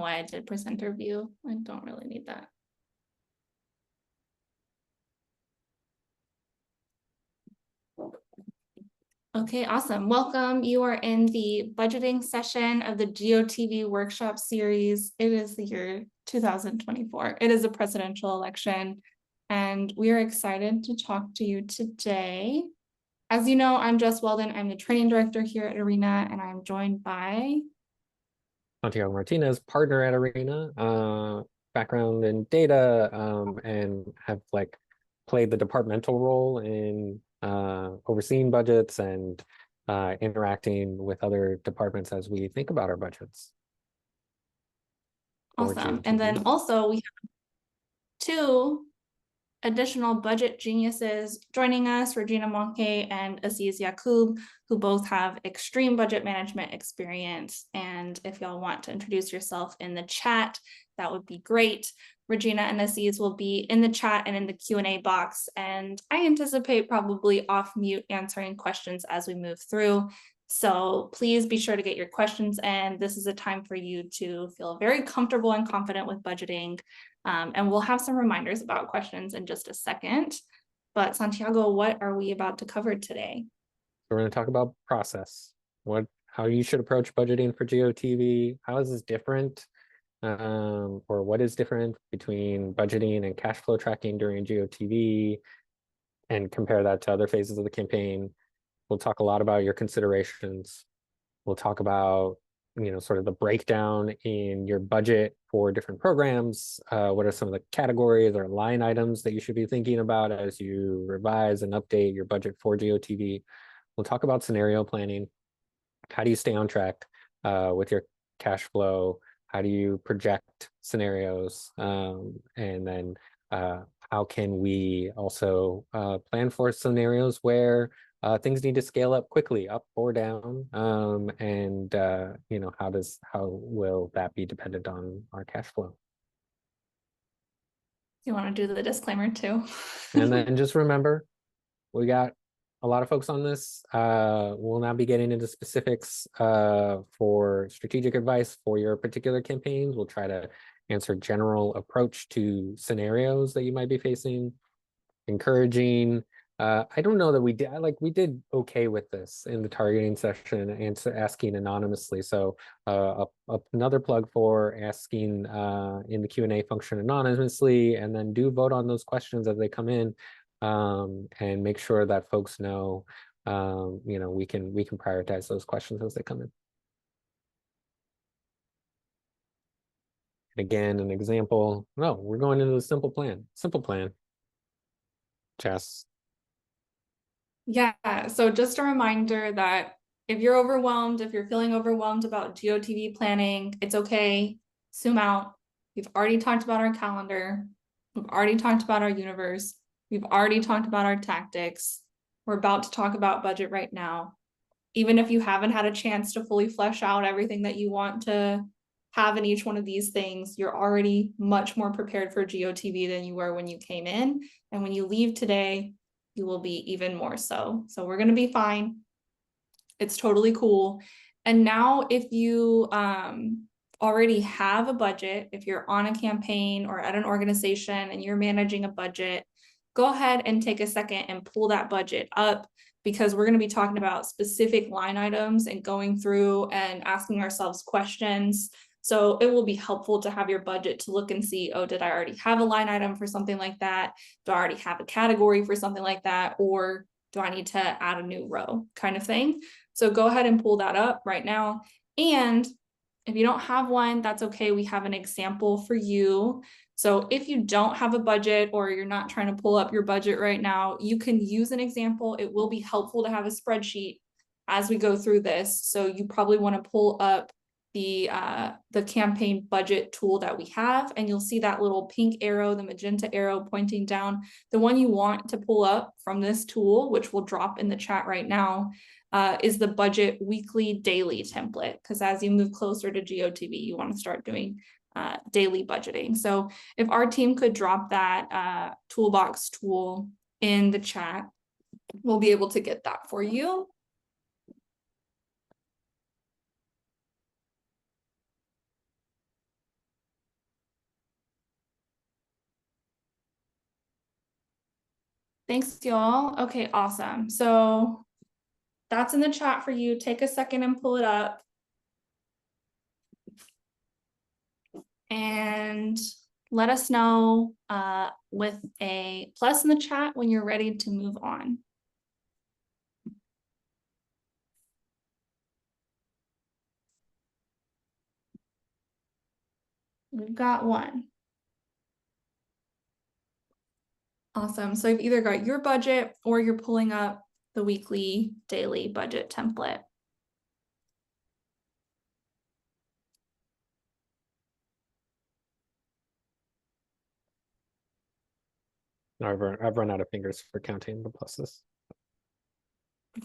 why I did presenter view. I don't really need that. Okay, awesome. Welcome. You are in the budgeting session of the GOTV workshop series. It is the year 2024. It is a presidential election, and we are excited to talk to you today. As you know, I'm Jess Weldon. I'm the training director here at Arena, and I'm joined by Santiago Martinez, partner at Arena, background in data, and have played the departmental role in overseeing budgets and interacting with other departments as we think about our budgets. Awesome. And then also we have two additional budget geniuses joining us, Regina Monke and Aziz Yacoub, who both have extreme budget management experience. And if y'all want to introduce yourself in the chat, that would be great. Regina and Aziz will be in the chat and in the Q&A box. And I anticipate probably off mute answering questions as we move through. So please be sure to get your questions in. This is a time for you to feel very comfortable and confident with budgeting. And we'll have some reminders about questions in just a second. But Santiago, what are we about to cover today? We're going to talk about process, how you should approach budgeting for GOTV. How is this different? Or what is different between budgeting and cash flow tracking during GOTV, and compare that to other phases of the campaign. We'll talk a lot about your considerations. We'll talk about, sort of the breakdown in your budget for different programs. What are some of the categories or line items that you should be thinking about as you revise and update your budget for GOTV? We'll talk about scenario planning. How do you stay on track with your cash flow? How do you project scenarios? And then how can we also plan for scenarios where things need to scale up quickly, up or down? And how will that be dependent on our cash flow? You want to do the disclaimer too? And then just remember, we got a lot of folks on this. We'll now be getting into specifics for strategic advice for your particular campaigns. We'll try to answer general approach to scenarios that you might be facing. Encouraging. I don't know that we did okay with this in the targeting session and asking anonymously. So another plug for asking in the Q&A function anonymously, and then do vote on those questions as they come in. And make sure that folks know, we can prioritize those questions as they come in. And again, an example. No, we're going into the simple plan. Jess. Yeah, so just a reminder that if you're overwhelmed, if you're feeling overwhelmed about GOTV planning, it's okay. Zoom out. We've already talked about our calendar. We've already talked about our universe. We've already talked about our tactics. We're about to talk about budget right now. Even if you haven't had a chance to fully flesh out everything that you want to have in each one of these things, you're already much more prepared for GOTV than you were when you came in. And when you leave today, you will be even more so. So we're going to be fine. It's totally cool. And now if you already have a budget, if you're on a campaign or at an organization and you're managing a budget, go ahead and take a second and pull that budget up, because we're going to be talking about specific line items and going through and asking ourselves questions. So it will be helpful to have your budget to look and see, oh, did I already have a line item for something like that? Do I already have a category for something like that? Or do I need to add a new row kind of thing? So go ahead and pull that up right now. And if you don't have one, that's okay. We have an example for you. So if you don't have a budget or you're not trying to pull up your budget right now, you can use an example. It will be helpful to have a spreadsheet as we go through this. So you probably want to pull up the campaign budget tool that we have, and you'll see that little pink arrow, the magenta arrow pointing down. The one you want to pull up from this tool, which we'll drop in the chat right now, is the budget weekly daily template, because as you move closer to GOTV, you want to start doing daily budgeting. So if our team could drop that Toolbox tool in the chat, we'll be able to get that for you. Thanks, y'all. Okay, awesome. So that's in the chat for you. Take a second and pull it up. And let us know with a plus in the chat when you're ready to move on. We've got one. Awesome. So you've either got your budget or you're pulling up the weekly, daily budget template. I've run out of fingers for counting the pluses.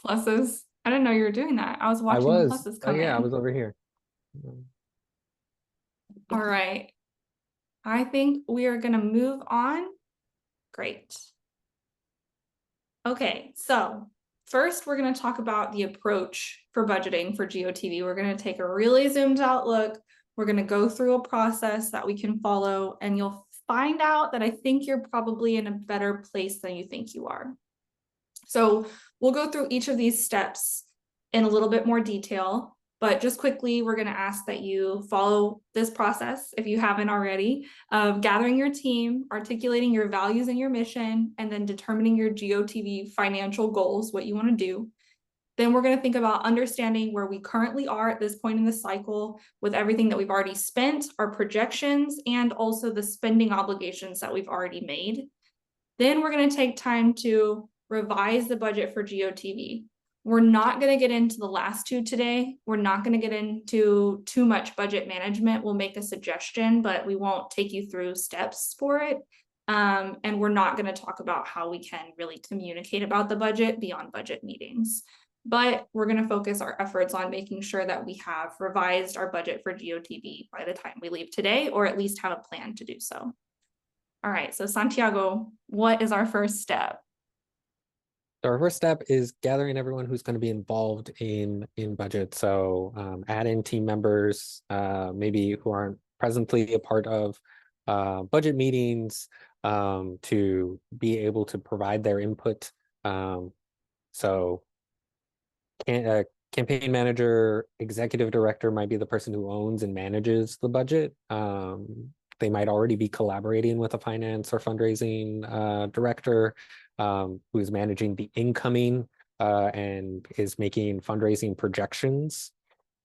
Pluses. I didn't know you were doing that. I was watching the pluses come yeah, I in. was over here. All right. I think we are going to move on. Great. Okay, so first we're going to talk about the approach for budgeting for GOTV. We're going to take a really zoomed out look. We're going to go through a process that we can follow, and you'll find out that I think you're probably in a better place than you think you are. So we'll go through each of these steps in a little bit more detail. But just quickly, we're going to ask that you follow this process, if you haven't already, of gathering your team, articulating your values and your mission, and then determining your GOTV financial goals, what you want to do. Then we're going to think about understanding where we currently are at this point in the cycle with everything that we've already spent, our projections, and also the spending obligations that we've already made. Then we're going to take time to revise the budget for GOTV. We're not going to get into the last two today. We're not going to get into too much budget management. We'll make a suggestion, but we won't take you through steps for it. And we're not going to talk about how we can really communicate about the budget beyond budget meetings. But we're going to focus our efforts on making sure that we have revised our budget for GOTV by the time we leave today, or at least have a plan to do so. All right, so Santiago, what is our first step? So our first step is gathering everyone who's going to be involved in budget. So add in team members, maybe who aren't presently a part of budget meetings, to be able to provide their input. So campaign manager, executive director might be the person who owns and manages the budget. They might already be collaborating with a finance or fundraising director, who's managing the incoming and is making fundraising projections.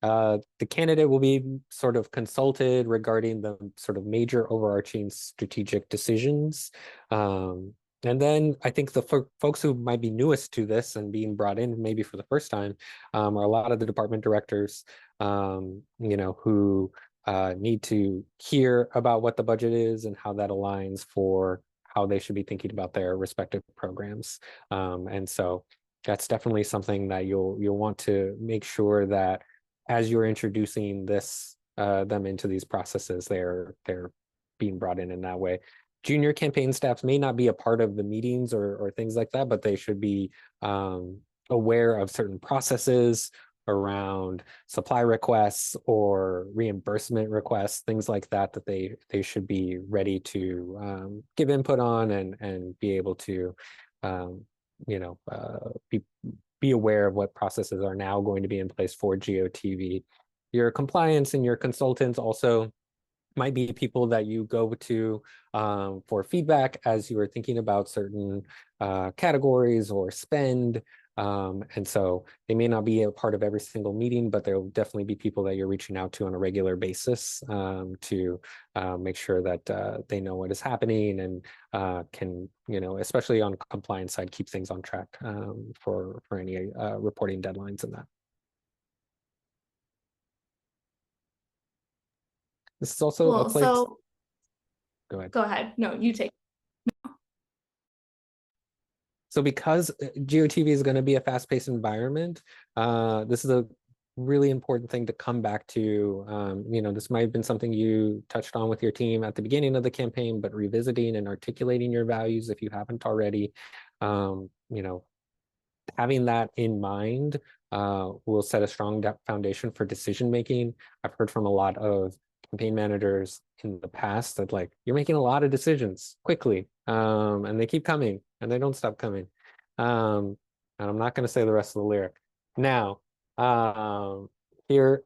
The candidate will be sort of consulted regarding the sort of major overarching strategic decisions. And then I think the folks who might be newest to this and being brought in maybe for the first time are a lot of the department directors, who need to hear about what the budget is and how that aligns for how they should be thinking about their respective programs. And so that's definitely something that you'll want to make sure that as you're introducing them into these processes, they're being brought in that way. Junior campaign staffs may not be a part of the meetings or things like that, but they should be aware of certain processes around supply requests or reimbursement requests, things like that, that they should be ready to give input on and be able to be aware of what processes are now going to be in place for GOTV. Your compliance and your consultants also might be people that you go to for feedback as you are thinking about certain categories or spend. And so they may not be a part of every single meeting, but there will definitely be people that you're reaching out to on a regular basis to make sure that they know what is happening and can, especially on compliance side, keep things on track for any reporting deadlines and that. This is also a Cool. place. So Go ahead. go ahead. No, you take. So because GOTV is going to be a fast-paced environment, this is a really important thing to come back to. This might have been something you touched on with your team at the beginning of the campaign, but revisiting and articulating your values if you haven't already, having that in mind will set a strong foundation for decision making. I've heard from a lot of campaign managers in the past that, like, you're making a lot of decisions quickly, and they keep coming, and they don't stop coming. And I'm not going to say the rest of the lyric. Now, here,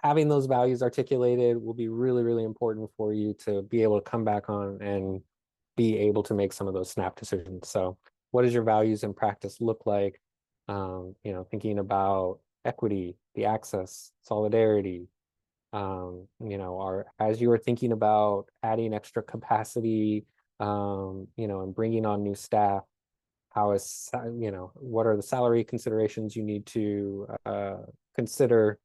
having those values articulated will be really, really important for you to be able to come back on and be able to make some of those snap decisions. So what does your values in practice look like? Thinking about equity, the access, solidarity, as you are thinking about adding extra capacity, and bringing on new staff, what are the salary considerations you need to consider,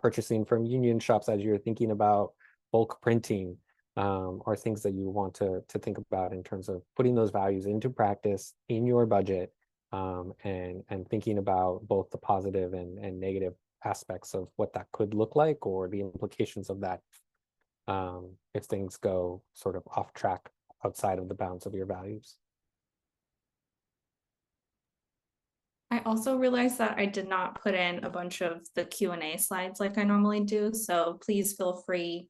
purchasing from union shops as you're thinking about bulk printing, or things that you want to think about in terms of putting those values into practice in your budget, and thinking about both the positive and negative aspects of what that could look like, or the implications of that, if things go sort of off track outside of the bounds of your values. I also realized that I did not put in a bunch of the Q&A slides like I normally do, so please feel free.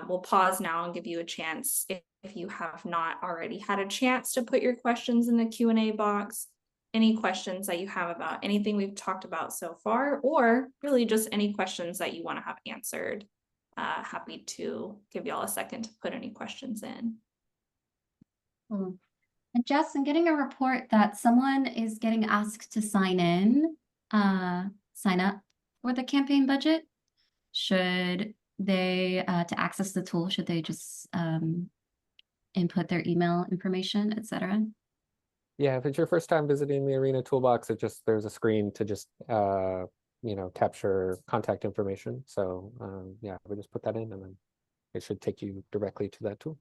We'll pause now and give you a chance if you have not already had a chance to put your questions in the Q&A box. Any questions that you have about anything we've talked about so far, or really just any questions that you want to have answered. Happy to give y'all a second to put any questions in. And Jess, I'm getting a report that someone is getting asked to sign up for the campaign budget. Should they, to access the tool, should they just input their email information, etc.? Yeah, if it's your first time visiting the Arena Toolbox, there's a screen to just capture contact information. So yeah, we just put that in, and then it should take you directly to that tool.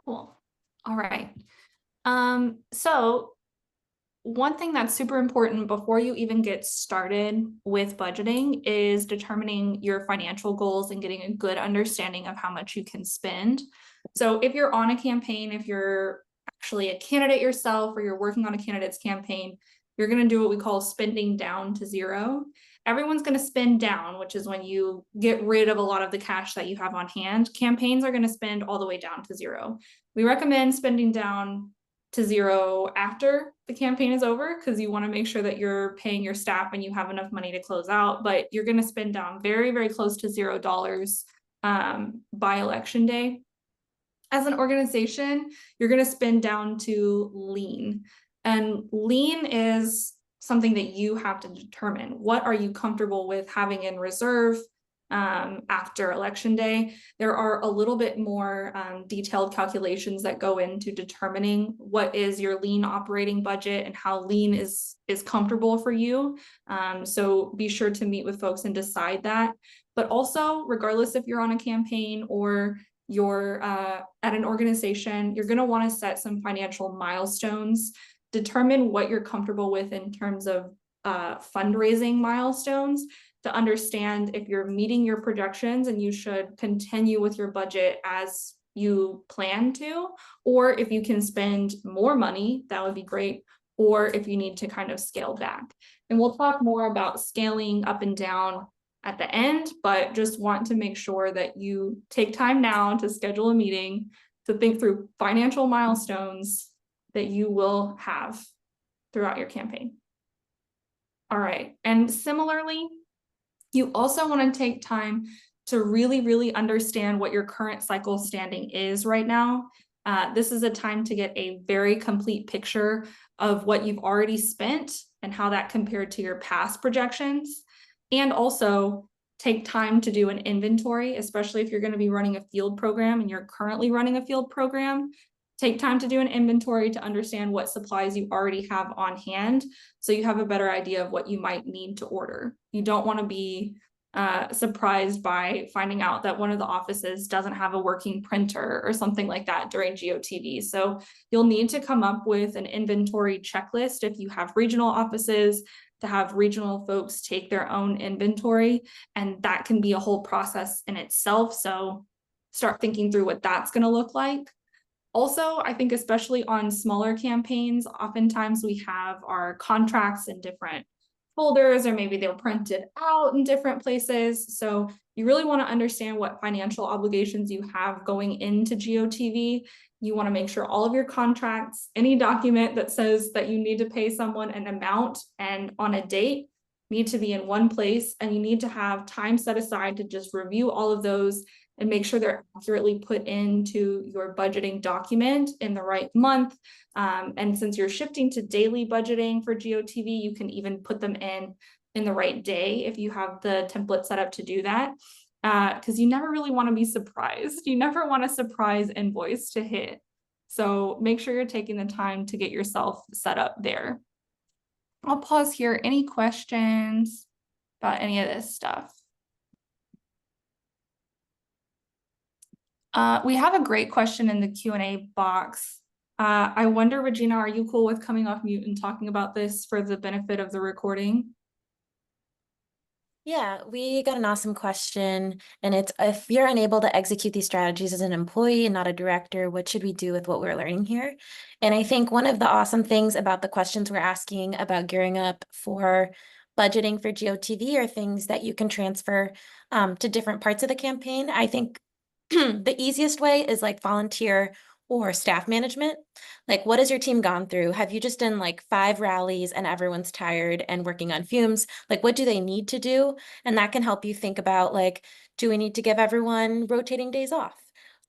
Cool. All right. So one thing that's super important before you even get started with budgeting is determining your financial goals and getting a good understanding of how much you can spend. So if you're on a campaign, if you're actually a candidate yourself, or you're working on a candidate's campaign, you're going to do what we call spending down to zero. Everyone's going to spend down, which is when you get rid of a lot of the cash that you have on hand. Campaigns are going to spend all the way down to zero. We recommend spending down to zero after the campaign is over, because you want to make sure that you're paying your staff and you have enough money to close out, but you're going to spend down very, very close to $0 by election day. As an organization, you're going to spend down to lean, and lean is something that you have to determine. What are you comfortable with having in reserve after election day? There are a little bit more detailed calculations that go into determining what is your lean operating budget and how lean is comfortable for you. So be sure to meet with folks and decide that. But also, regardless if you're on a campaign or you're at an organization, you're going to want to set some financial milestones. Determine what you're comfortable with in terms of fundraising milestones, to understand if you're meeting your projections and you should continue with your budget as you plan to, or if you can spend more money, that would be great, or if you need to kind of scale back. And we'll talk more about scaling up and down at the end, but just want to make sure that you take time now to schedule a meeting to think through financial milestones that you will have throughout your campaign. All right, and similarly, you also want to take time to really, really understand what your current cycle standing is right now. This is a time to get a very complete picture of what you've already spent and how that compared to your past projections. And also take time to do an inventory, especially if you're going to be running a field program and you're currently running a field program. Take time to do an inventory to understand what supplies you already have on hand, so you have a better idea of what you might need to order. You don't want to be surprised by finding out that one of the offices doesn't have a working printer or something like that during GOTV. So you'll need to come up with an inventory checklist if you have regional offices, to have regional folks take their own inventory, and that can be a whole process in itself. So start thinking through what that's going to look like. Also, I think especially on smaller campaigns, oftentimes we have our contracts in different folders, or maybe they're printed out in different places. So you really want to understand what financial obligations you have going into GOTV. You want to make sure all of your contracts, any document that says that you need to pay someone an amount and on a date, need to be in one place, and you need to have time set aside to just review all of those and make sure they're accurately put into your budgeting document in the right month. And since you're shifting to daily budgeting for GOTV, you can even put them in the right day if you have the template set up to do that. Because you never really want to be surprised. You never want a surprise invoice to hit. So make sure you're taking the time to get yourself set up there. I'll pause here. Any questions about any of this stuff? We have a great question in the Q&A box. I wonder, Regina, are you cool with coming off mute and talking about this for the benefit of the recording? Yeah, we got an awesome question, and it's, if you're unable to execute these strategies as an employee and not a director, what should we do with what we're learning here? And I think one of the awesome things about the questions we're asking about gearing up for budgeting for GOTV are things that you can transfer to different parts of the campaign. I think the easiest way is like volunteer or staff management. Like, what has your team gone through? Have you just done like 5 rallies and everyone's tired and working on fumes? Like, what do they need to do? And that can help you think about, like, do we need to give everyone rotating days off?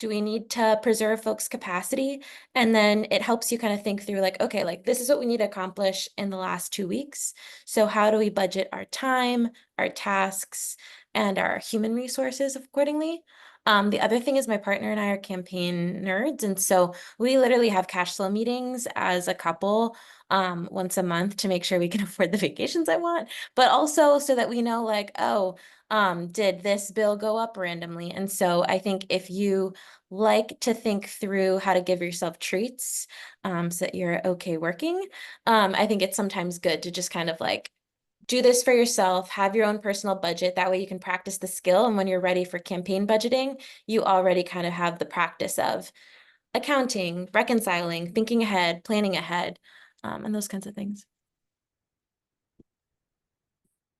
Do we need to preserve folks' capacity? And then it helps you kind of think through, like, okay, like, this is what we need to accomplish in the last 2 weeks. So how do we budget our time, our tasks, and our human resources accordingly? The other thing is my partner and I are campaign nerds. And so we literally have cash flow meetings as a couple once a month to make sure we can afford the vacations I want, but also so that we know, like, oh, did this bill go up randomly? And so I think if you like to think through how to give yourself treats so that you're okay working, I think it's sometimes good to just kind of like do this for yourself, have your own personal budget. That way you can practice the skill. And when you're ready for campaign budgeting, you already kind of have the practice of accounting, reconciling, thinking ahead, planning ahead, and those kinds of things.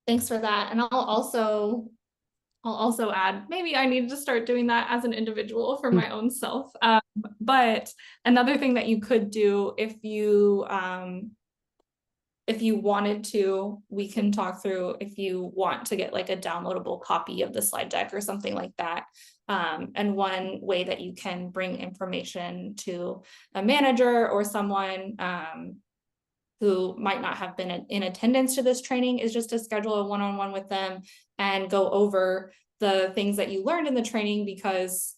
Thanks for that. And I'll also add, maybe I need to start doing that as an individual for my own self. But another thing that you could do if you wanted to, we can talk through if you want to get like a downloadable copy of the slide deck or something like that. And one way that you can bring information to a manager or someone who might not have been in attendance to this training is just to schedule a one-on-one with them and go over the things that you learned in the training, because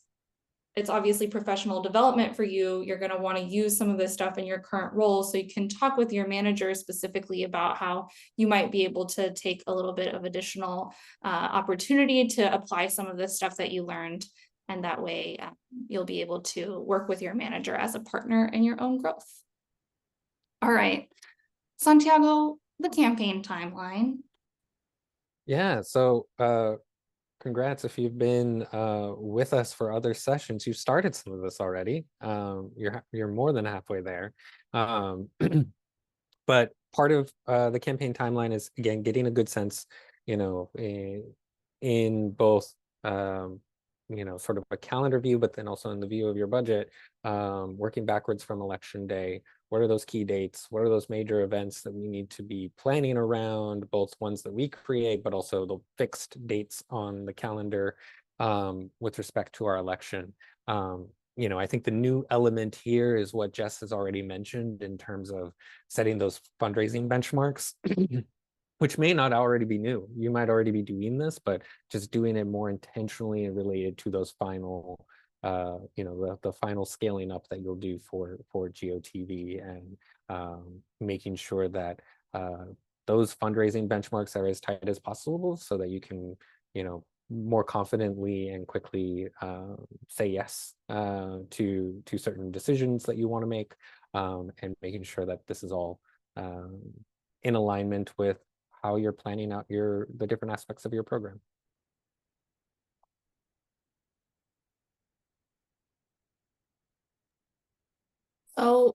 it's obviously professional development for you. You're going to want to use some of this stuff in your current role. So you can talk with your manager specifically about how you might be able to take a little bit of additional opportunity to apply some of this stuff that you learned. And that way you'll be able to work with your manager as a partner in your own growth. All right, Santiago, the campaign timeline. Yeah, so congrats if you've been with us for other sessions. You've started some of this already. You're more than halfway there. But part of the campaign timeline is, again, getting a good sense, you know, in both you know, sort of a calendar view, but then also in the view of your budget, working backwards from election day. What are those key dates? What are those major events that we need to be planning around, both ones that we create, but also the fixed dates on the calendar with respect to our election? You know, I think the new element here is what Jess has already mentioned in terms of setting those fundraising benchmarks, which may not already be new. You might already be doing this, but just doing it more intentionally and related to those final you know, the final scaling up that you'll do for GOTV, and making sure that those fundraising benchmarks are as tight as possible so that you can, you know, more confidently and quickly say yes to certain decisions that you want to make, and making sure that this is all in alignment with how you're planning out the different aspects of your program. So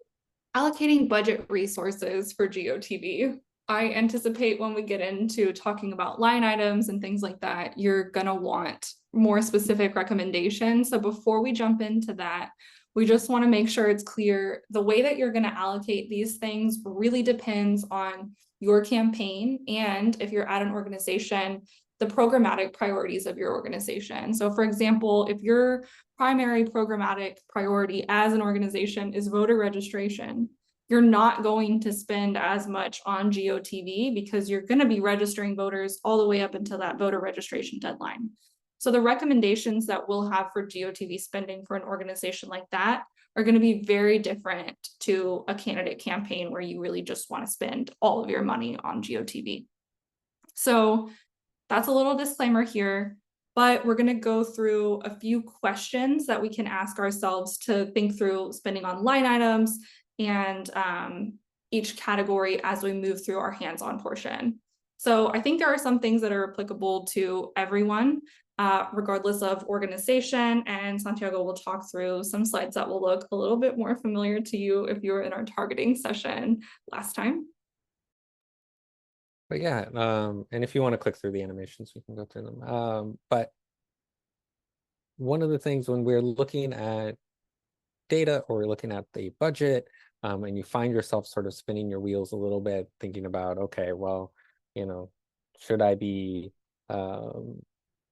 allocating budget resources for GOTV. I anticipate when we get into talking about line items and things like that, you're gonna want more specific recommendations. So before we jump into that, we just want to make sure it's clear the way that you're going to allocate these things really depends on your campaign, and if you're at an organization, the programmatic priorities of your organization. So for example, if your primary programmatic priority as an organization is voter registration, you're not going to spend as much on GOTV because you're going to be registering voters all the way up until that voter registration deadline. So the recommendations that we'll have for GOTV spending for an organization like that are going to be very different to a candidate campaign where you really just want to spend all of your money on GOTV. So that's a little disclaimer here, but we're going to go through a few questions that we can ask ourselves to think through spending on line items and each category as we move through our hands-on portion. So I think there are some things that are applicable to everyone, regardless of organization, and Santiago will talk through some slides that will look a little bit more familiar to you if you were in our targeting session last time. But yeah, and if you want to click through the animations, we can go through them. But one of the things when we're looking at data or we're looking at the budget, and you find yourself sort of spinning your wheels a little bit, thinking about, okay, well, you know, should I be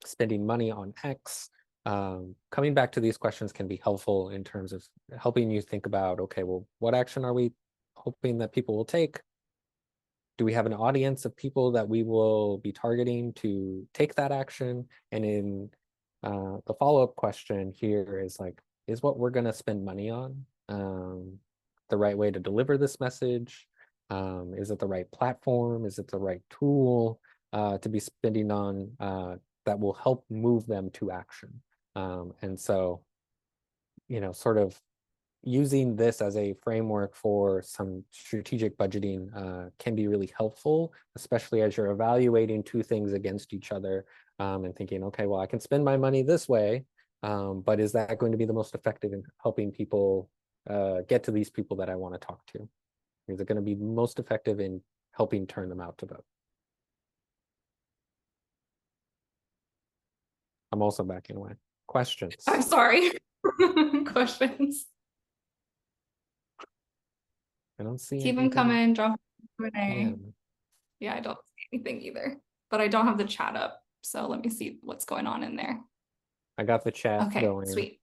spending money on X? Coming back to these questions can be helpful in terms of helping you think about, okay, well, what action are we hoping that people will take? Do we have an audience of people that we will be targeting to take that action? And in the follow-up question here is like, is what we're going to spend money on the right way to deliver this message? Is it the right platform? Is it the right tool to be spending on that will help move them to action? And so, you know, sort of using this as a framework for some strategic budgeting can be really helpful, especially as you're evaluating two things against each other and thinking, okay, well, I can spend my money this way, but is that going to be the most effective in helping people get to these people that I want to talk to? Is it going to be most effective in helping turn them out to vote? I'm also backing away. Questions? I'm sorry. Questions. I don't see Keep them anything. coming. Drop Q&A. Yeah. Yeah, I don't see anything either, but I don't have the chat up. So let me see what's going on in there. I got the chat Okay, going. sweet.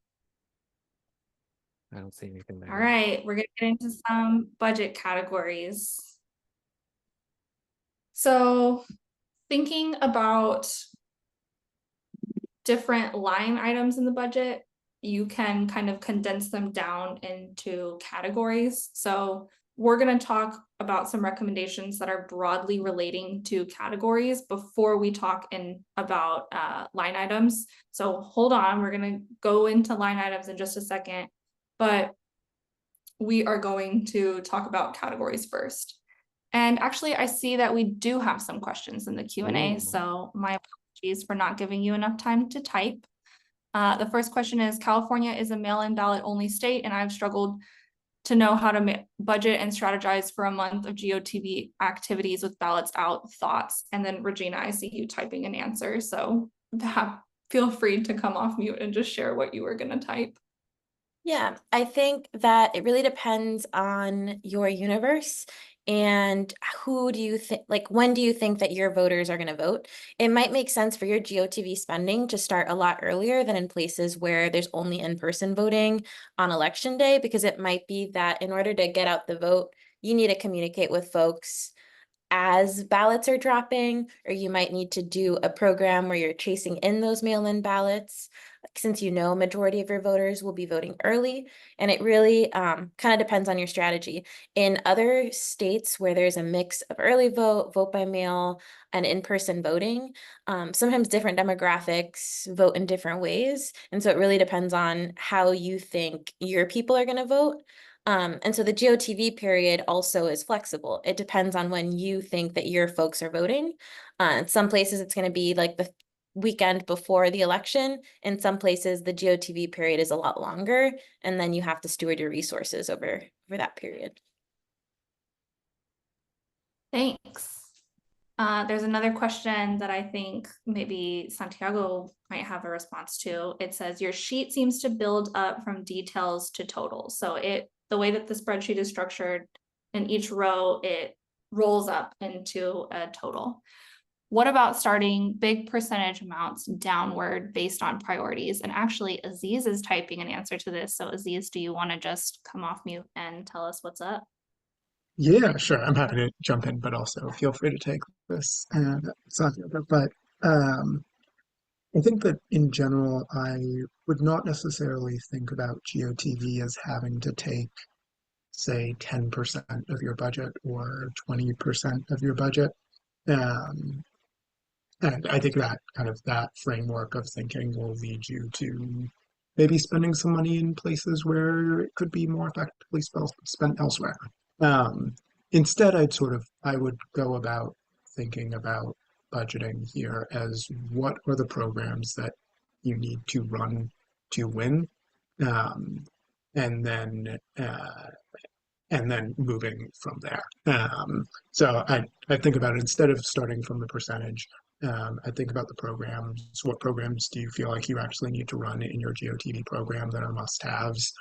I don't see anything there. All right, we're gonna get into some budget categories. So thinking about different line items in the budget, you can kind of condense them down into categories. So we're going to talk about some recommendations that are broadly relating to categories before we talk about line items. So hold on, we're going to go into line items in just a second, but we are going to talk about categories first. And actually, I see that we do have some questions in the Q&A, Ooh. so my apologies for not giving you enough time to type. The first question is, California is a mail-in ballot only state, and I've struggled to know how to budget and strategize for a month of GOTV activities with ballots out. Thoughts? And then Regina, I see you typing an answer, so feel free to come off mute and just share what you were going to type. Yeah, I think that it really depends on your universe and who do you think, like, when do you think that your voters are going to vote? It might make sense for your GOTV spending to start a lot earlier than in places where there's only in-person voting on election day, because it might be that in order to get out the vote, you need to communicate with folks as ballots are dropping, or you might need to do a program where you're chasing in those mail-in ballots, since you know a majority of your voters will be voting early. And it really kind of depends on your strategy. In other states where there's a mix of early vote, vote by mail, and in-person voting, sometimes different demographics vote in different ways. And so it really depends on how you think your people are going to vote. And so the GOTV period also is flexible. It depends on when you think that your folks are voting. In some places, it's going to be like the weekend before the election. In some places, the GOTV period is a lot longer, and then you have to steward your resources over that period. Thanks. There's another question that I think maybe Santiago might have a response to. It says your sheet seems to build up from details to totals. So the way that the spreadsheet is structured, in each row, it rolls up into a total. What about starting big percentage amounts downward based on priorities? And actually, Aziz is typing an answer to this. So Aziz, do you want to just come off mute and tell us what's up? Yeah, sure. I'm happy to jump in, but also feel free to take this and Santiago. But I think that in general, I would not necessarily think about GOTV as having to take, say, 10% of your budget or 20% of your budget. Um, and I think that kind of that framework of thinking will lead you to maybe spending some money in places where it could be more effectively spent elsewhere. Um, Instead, I would go about thinking about budgeting here as what are the programs that you need to run to win, um, and then moving from there. So I think about it instead of starting from the percentage. I think about the programs. What programs do you feel like you actually need to run in your GOTV program that are must-haves?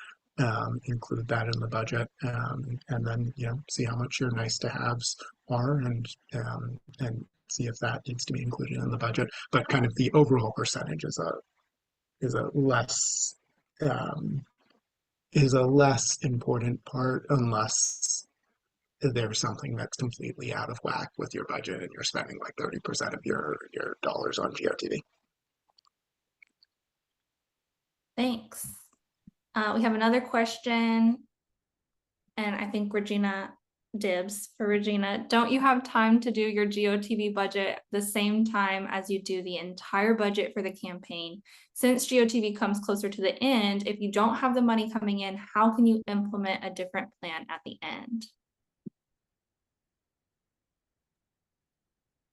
Include that in the budget, and then see how much your nice-to-haves are, and see if that needs to be included in the budget. But kind of the overall percentage is a less um, is a less important part unless there's something that's completely out of whack with your budget and you're spending like 30% of your dollars on GOTV. Thanks. We have another question, and I think Regina dibs for Regina. Don't you have time to do your GOTV budget the same time as you do the entire budget for the campaign? Since GOTV comes closer to the end, if you don't have the money coming in, how can you implement a different plan at the end?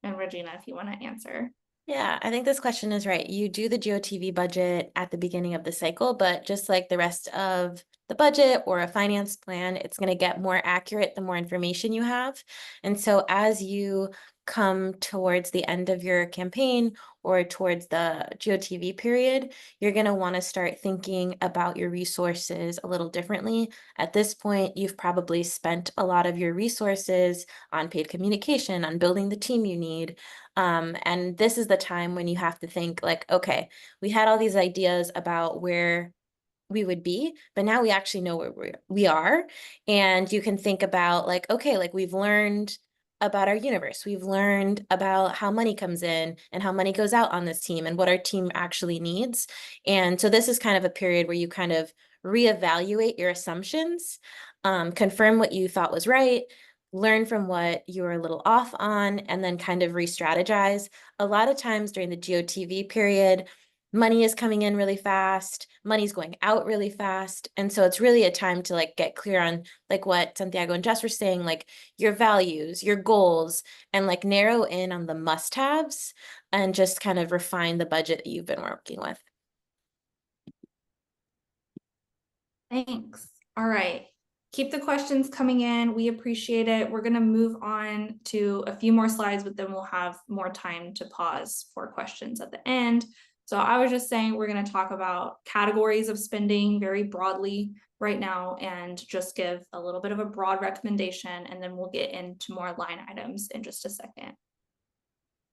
And Regina, if you want to answer. Yeah, I think this question is right. You do the GOTV budget at the beginning of the cycle, but just like the rest of the budget or a finance plan, it's going to get more accurate the more information you have. And so as you come towards the end of your campaign or towards the GOTV period, you're going to want to start thinking about your resources a little differently. At this point, you've probably spent a lot of your resources on paid communication, on building the team you need. And this is the time when you have to think like, okay, we had all these ideas about where we would be, but now we actually know where we are. And you can think about like, okay, like we've learned about our universe. We've learned about how money comes in and how money goes out on this team and what our team actually needs. And so this is kind of a period where you kind of reevaluate your assumptions, confirm what you thought was right, learn from what you were a little off on, and then kind of re-strategize. A lot of times during the GOTV period, money is coming in really fast, money's going out really fast. And so it's really a time to like get clear on like what Santiago and Jess were saying, like your values, your goals, and like narrow in on the must-haves and just kind of refine the budget that you've been working with. Thanks. All right. Keep the questions coming in. We appreciate it. We're going to move on to a few more slides, but then we'll have more time to pause for questions at the end. So I was just saying we're going to talk about categories of spending very broadly right now and just give a little bit of a broad recommendation, and then we'll get into more line items in just a second.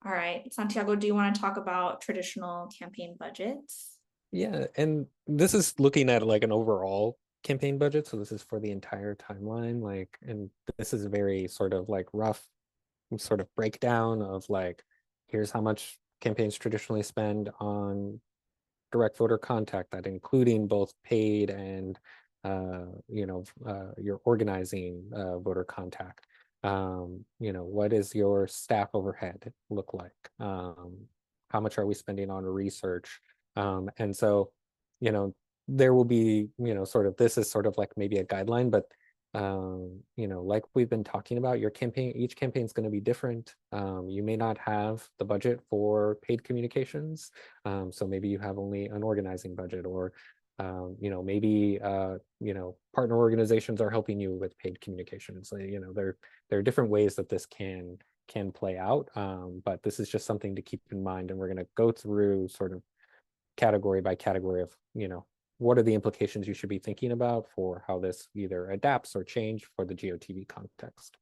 All right, Santiago, do you want to talk about traditional campaign budgets? Yeah, and this is looking at like an overall campaign budget. So this is for the entire timeline, like, and this is very sort of like rough sort of breakdown of like, here's how much campaigns traditionally spend on direct voter contact, that including both paid and your organizing voter contact. What does your staff overhead look like? How much are we spending on research? And so, there will be, sort of, this is sort of like maybe a guideline, but like we've been talking about, each campaign is going to be different. You may not have the budget for paid communications. So maybe you have only an organizing budget, or You know, maybe you know, partner organizations are helping you with paid communications. You know, there are different ways that this can play out, but this is just something to keep in mind, and we're going to go through sort of category by category of, you know, what are the implications you should be thinking about for how this either adapts or change for the GOTV context.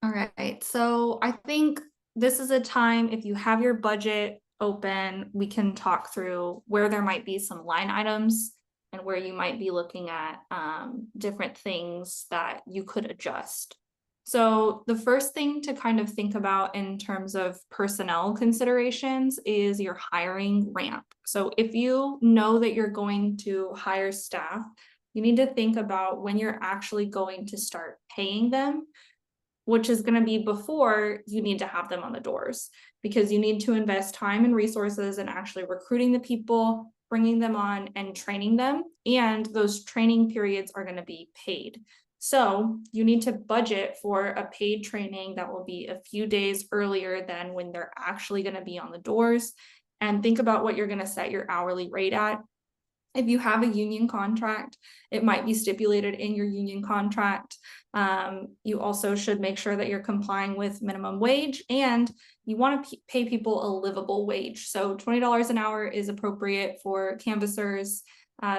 All right, so I think this is a time, if you have your budget open, we can talk through where there might be some line items and where you might be looking at different things that you could adjust. So the first thing to kind of think about in terms of personnel considerations is your hiring ramp. So if you know that you're going to hire staff, you need to think about when you're actually going to start paying them, which is going to be before you need to have them on the doors, because you need to invest time and resources in actually recruiting the people, bringing them on and training them. And those training periods are going to be paid. So you need to budget for a paid training that will be a few days earlier than when they're actually going to be on the doors, and think about what you're going to set your hourly rate at. If you have a union contract, it might be stipulated in your union contract. You also should make sure that you're complying with minimum wage, and you want to pay people a livable wage. So $20 an hour is appropriate for canvassers.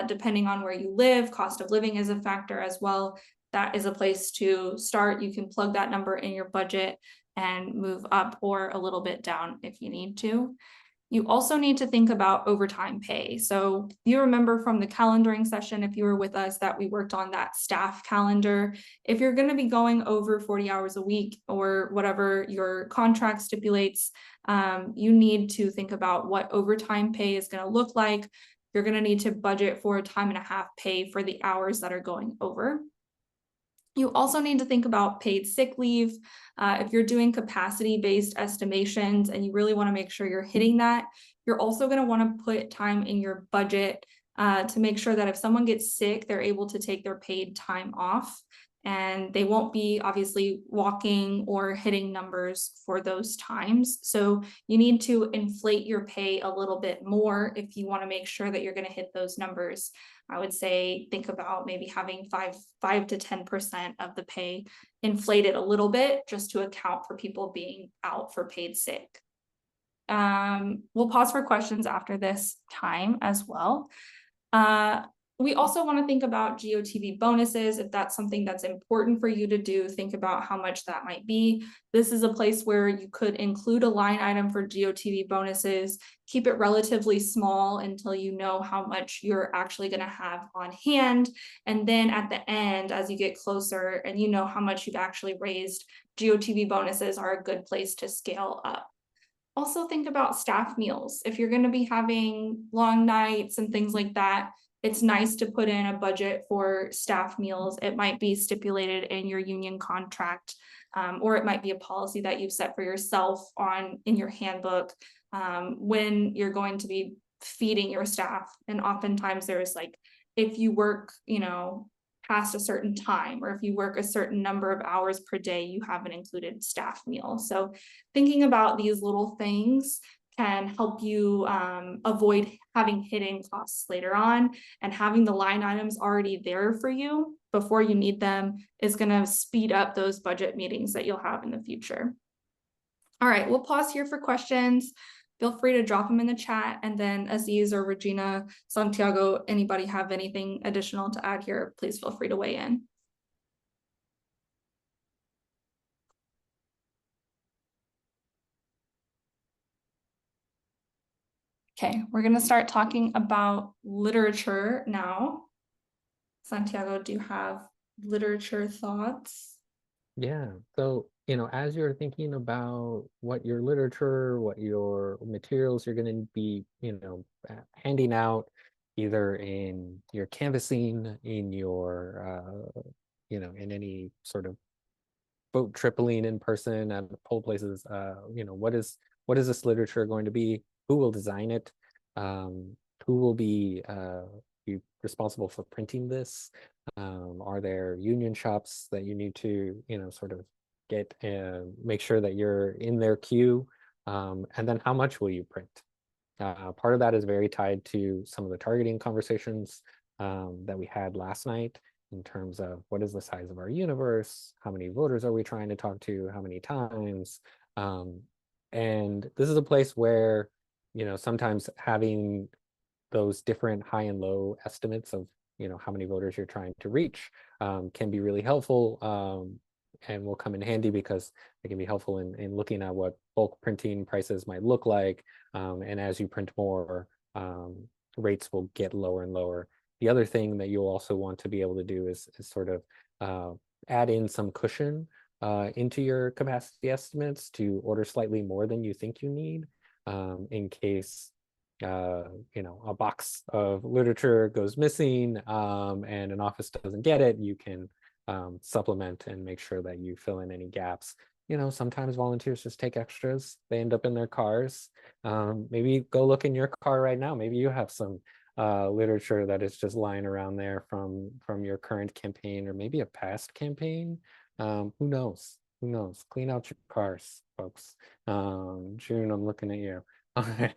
Depending on where you live, cost of living is a factor as well. That is a place to start. You can plug that number in your budget and move up or a little bit down if you need to. You also need to think about overtime pay. So you remember from the calendaring session, if you were with us, that we worked on that staff calendar. If you're going to be going over 40 hours a week or whatever your contract stipulates, you need to think about what overtime pay is going to look like. You're going to need to budget for time and a half pay for the hours that are going over. You also need to think about paid sick leave. If you're doing capacity-based estimations and you really want to make sure you're hitting that, you're also going to want to put time in your budget to make sure that if someone gets sick, they're able to take their paid time off, and they won't be obviously walking or hitting numbers for those times. So you need to inflate your pay a little bit more if you want to make sure that you're going to hit those numbers. I would say think about maybe having 5 to 10% of the pay inflated a little bit just to account for people being out for paid sick. We'll pause for questions after this time as well. We also want to think about GOTV bonuses. If that's something that's important for you to do, think about how much that might be. This is a place where you could include a line item for GOTV bonuses, keep it relatively small until you know how much you're actually going to have on hand. And then at the end, as you get closer and you know how much you've actually raised, GOTV bonuses are a good place to scale up. Also think about staff meals. If you're going to be having long nights and things like that, it's nice to put in a budget for staff meals. It might be stipulated in your union contract, or it might be a policy that you've set for yourself in your handbook when you're going to be feeding your staff. And oftentimes there's like, if you work, you know, past a certain time, or if you work a certain number of hours per day, you have an included staff meal. So thinking about these little things can help you avoid having hidden costs later on, and having the line items already there for you before you need them is going to speed up those budget meetings that you'll have in the future. All right, we'll pause here for questions. Feel free to drop them in the chat, and then Aziz or Regina, Santiago, anybody have anything additional to add here, please feel free to weigh in. Okay, we're going to start talking about literature now. Santiago, do you have literature thoughts? Yeah, so, you know, as you're thinking about what your literature, what your materials you're going to be, you know, handing out, either in your canvassing, in your, you know, in any sort of vote tripling in person at poll places, you know, what is this literature going to be? Who will design it? Who will be responsible for printing this? Are there union shops that you need to, you know, sort of get and make sure that you're in their queue? And then how much will you print? Part of that is very tied to some of the targeting conversations that we had last night in terms of what is the size of our universe, how many voters are we trying to talk to, how many times. And this is a place where, sometimes having those different high and low estimates of, how many voters you're trying to reach can be really helpful and will come in handy because it can be helpful in looking at what bulk printing prices might look like. And as you print more, rates will get lower and lower. The other thing that you'll also want to be able to do is sort of add in some cushion into your capacity estimates to order slightly more than you think you need in case a box of literature goes missing and an office doesn't get it. You can supplement and make sure that you fill in any gaps. Sometimes volunteers just take extras. They end up in their cars. Maybe go look in your car right now. Maybe you have some literature that is just lying around there from your current campaign or maybe a past campaign. Who knows? Who knows? Clean out your cars, folks. June, I'm looking at you. Okay.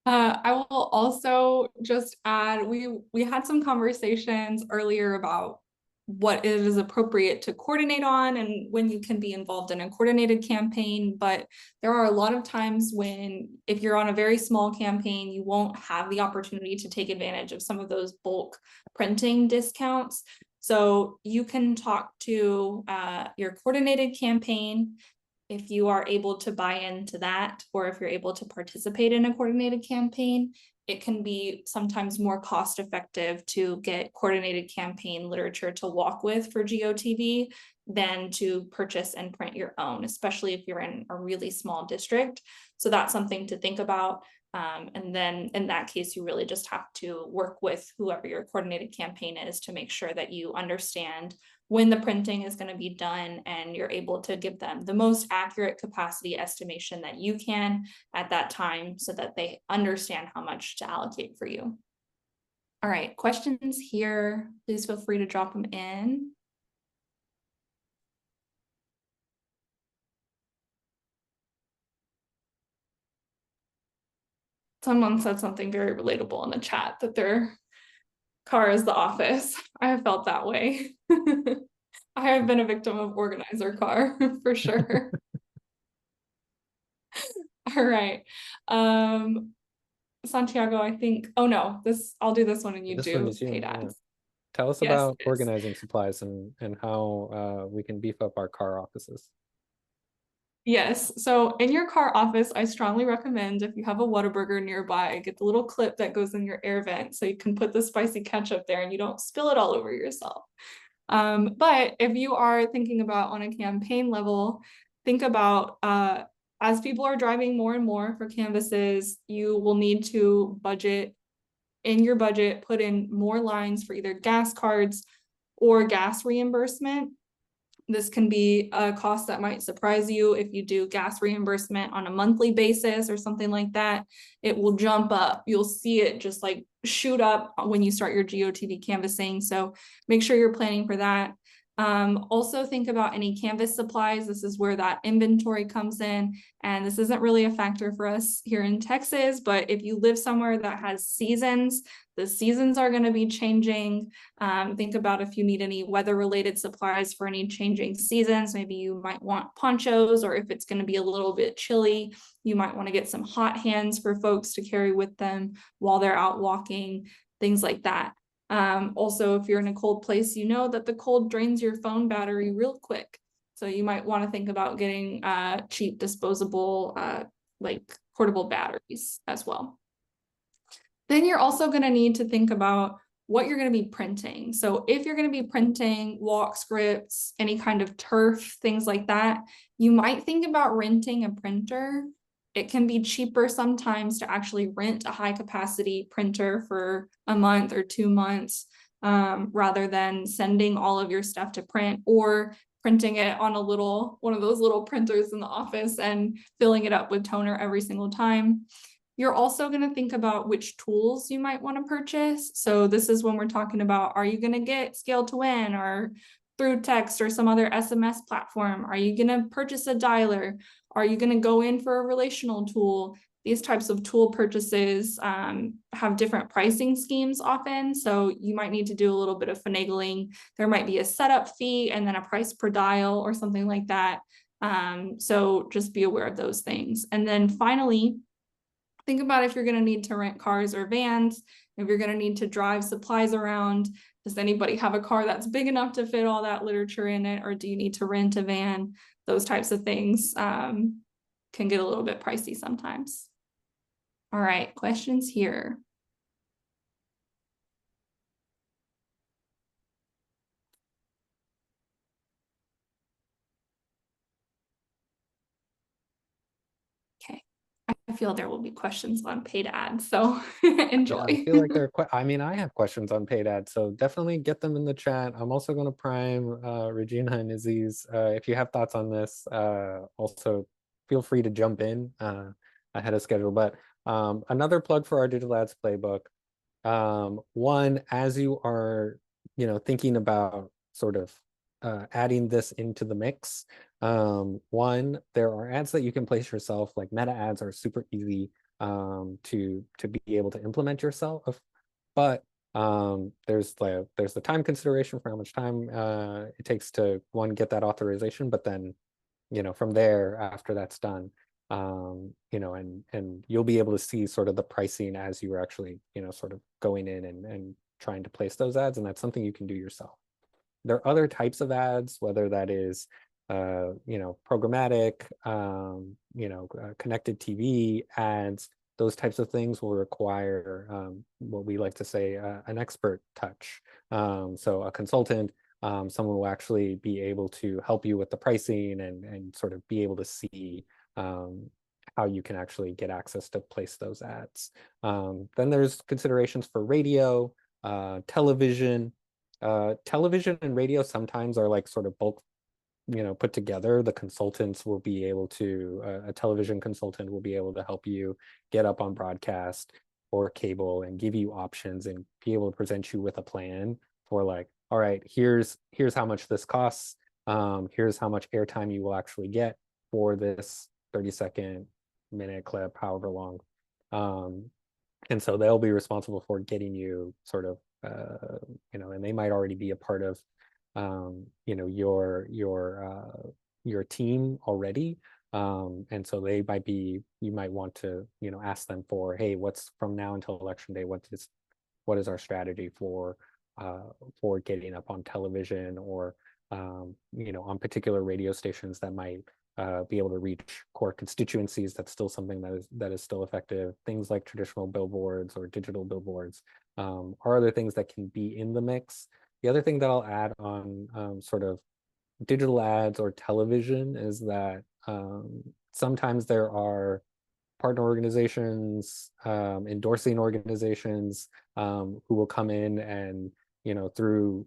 I will also just add, we had some conversations earlier about what it is appropriate to coordinate on and when you can be involved in a coordinated campaign. But there are a lot of times when, if you're on a very small campaign, you won't have the opportunity to take advantage of some of those bulk printing discounts. So you can talk to your coordinated campaign if you are able to buy into that, or if you're able to participate in a coordinated campaign. It can be sometimes more cost effective to get coordinated campaign literature to walk with for GOTV than to purchase and print your own, especially if you're in a really small district. So that's something to think about. And then in that case, you really just have to work with whoever your coordinated campaign is to make sure that you understand when the printing is going to be done and you're able to give them the most accurate capacity estimation that you can at that time so that they understand how much to allocate for you. All right, questions here, please feel free to drop them in. Someone said something very relatable in the chat that their car is the office. I have felt that way. I have been a victim of organizer car for sure. All right. Santiago, I think, oh no, I'll do this one and you This do one is you. paid Yeah. ads. Tell us Yes, about it is. organizing supplies and how we can beef up our car offices. Yes, so in your car office, I strongly recommend, if you have a Whataburger nearby, get the little clip that goes in your air vent so you can put the spicy ketchup there and you don't spill it all over yourself. But if you are thinking about on a campaign level, think about as people are driving more and more for canvases, you will need to budget in your budget, put in more lines for either gas cards or gas reimbursement. This can be a cost that might surprise you if you do gas reimbursement on a monthly basis or something like that. It will jump up. You'll see it just like shoot up when you start your GOTV canvassing. So make sure you're planning for that. Also think about any canvas supplies. This is where that inventory comes in. And this isn't really a factor for us here in Texas, but if you live somewhere that has seasons, the seasons are going to be changing. Think about if you need any weather-related supplies for any changing seasons. Maybe you might want ponchos, or if it's going to be a little bit chilly, you might want to get some hot hands for folks to carry with them while they're out walking, things like that. Also, if you're in a cold place, you know that the cold drains your phone battery real quick. So you might want to think about getting cheap disposable like portable batteries as well. Then you're also going to need to think about what you're going to be printing. So if you're going to be printing walk scripts, any kind of turf, things like that, you might think about renting a printer. It can be cheaper sometimes to actually rent a high capacity printer for a month or 2 months rather than sending all of your stuff to print or printing it on one of those little printers in the office and filling it up with toner every single time. You're also going to think about which tools you might want to purchase. So this is when we're talking about, are you going to get Scale to Win or through text or some other SMS platform? Are you going to purchase a dialer? Are you going to go in for a relational tool? These types of tool purchases have different pricing schemes often. So you might need to do a little bit of finagling. There might be a setup fee and then a price per dial or something like that. So just be aware of those things. And then finally, think about if you're going to need to rent cars or vans, if you're going to need to drive supplies around. Does anybody have a car that's big enough to fit all that literature in it, or do you need to rent a van? Those types of things can get a little bit pricey sometimes. All right, questions here. Okay, I feel there will be questions on paid ads, so enjoy. Yeah, I feel like there are I mean, I have questions on paid ads, so definitely get them in the chat. I'm also going to prime Regina and Aziz. If you have thoughts on this, also feel free to jump in ahead of schedule. But another plug for our digital ads playbook. One, as you are, thinking about sort of adding this into the mix, one, there are ads that you can place yourself, like meta ads are super easy to be able to implement yourself, but there's the time consideration for how much time it takes to get that authorization, but then from there, after that's done, and you'll be able to see sort of the pricing as you are actually sort of going in and trying to place those ads, and that's something you can do yourself. There are other types of ads, whether that is programmatic, connected TV ads. Those types of things will require what we like to say an expert touch. So a consultant, someone will actually be able to help you with the pricing and sort of be able to see how you can actually get access to place those ads. Then there's considerations for radio, television. Television and radio sometimes are like sort of bulk put together. The consultants will be able to, a television consultant will be able to help you get up on broadcast or cable and give you options and be able to present you with a plan for like, all right, here's how much this costs. Here's how much airtime you will actually get for this 30-second minute clip, however long. And so they'll be responsible for getting you sort of, and they might already be a part of your team already, and so you might want to ask them for, hey, what's from now until election day, what is our strategy for getting up on television or on particular radio stations that might be able to reach core constituencies. That's still something that is still effective. Things like traditional billboards or digital billboards are other things that can be in the mix. The other thing that I'll add on sort of digital ads or television is that sometimes there are partner organizations, endorsing organizations who will come in and through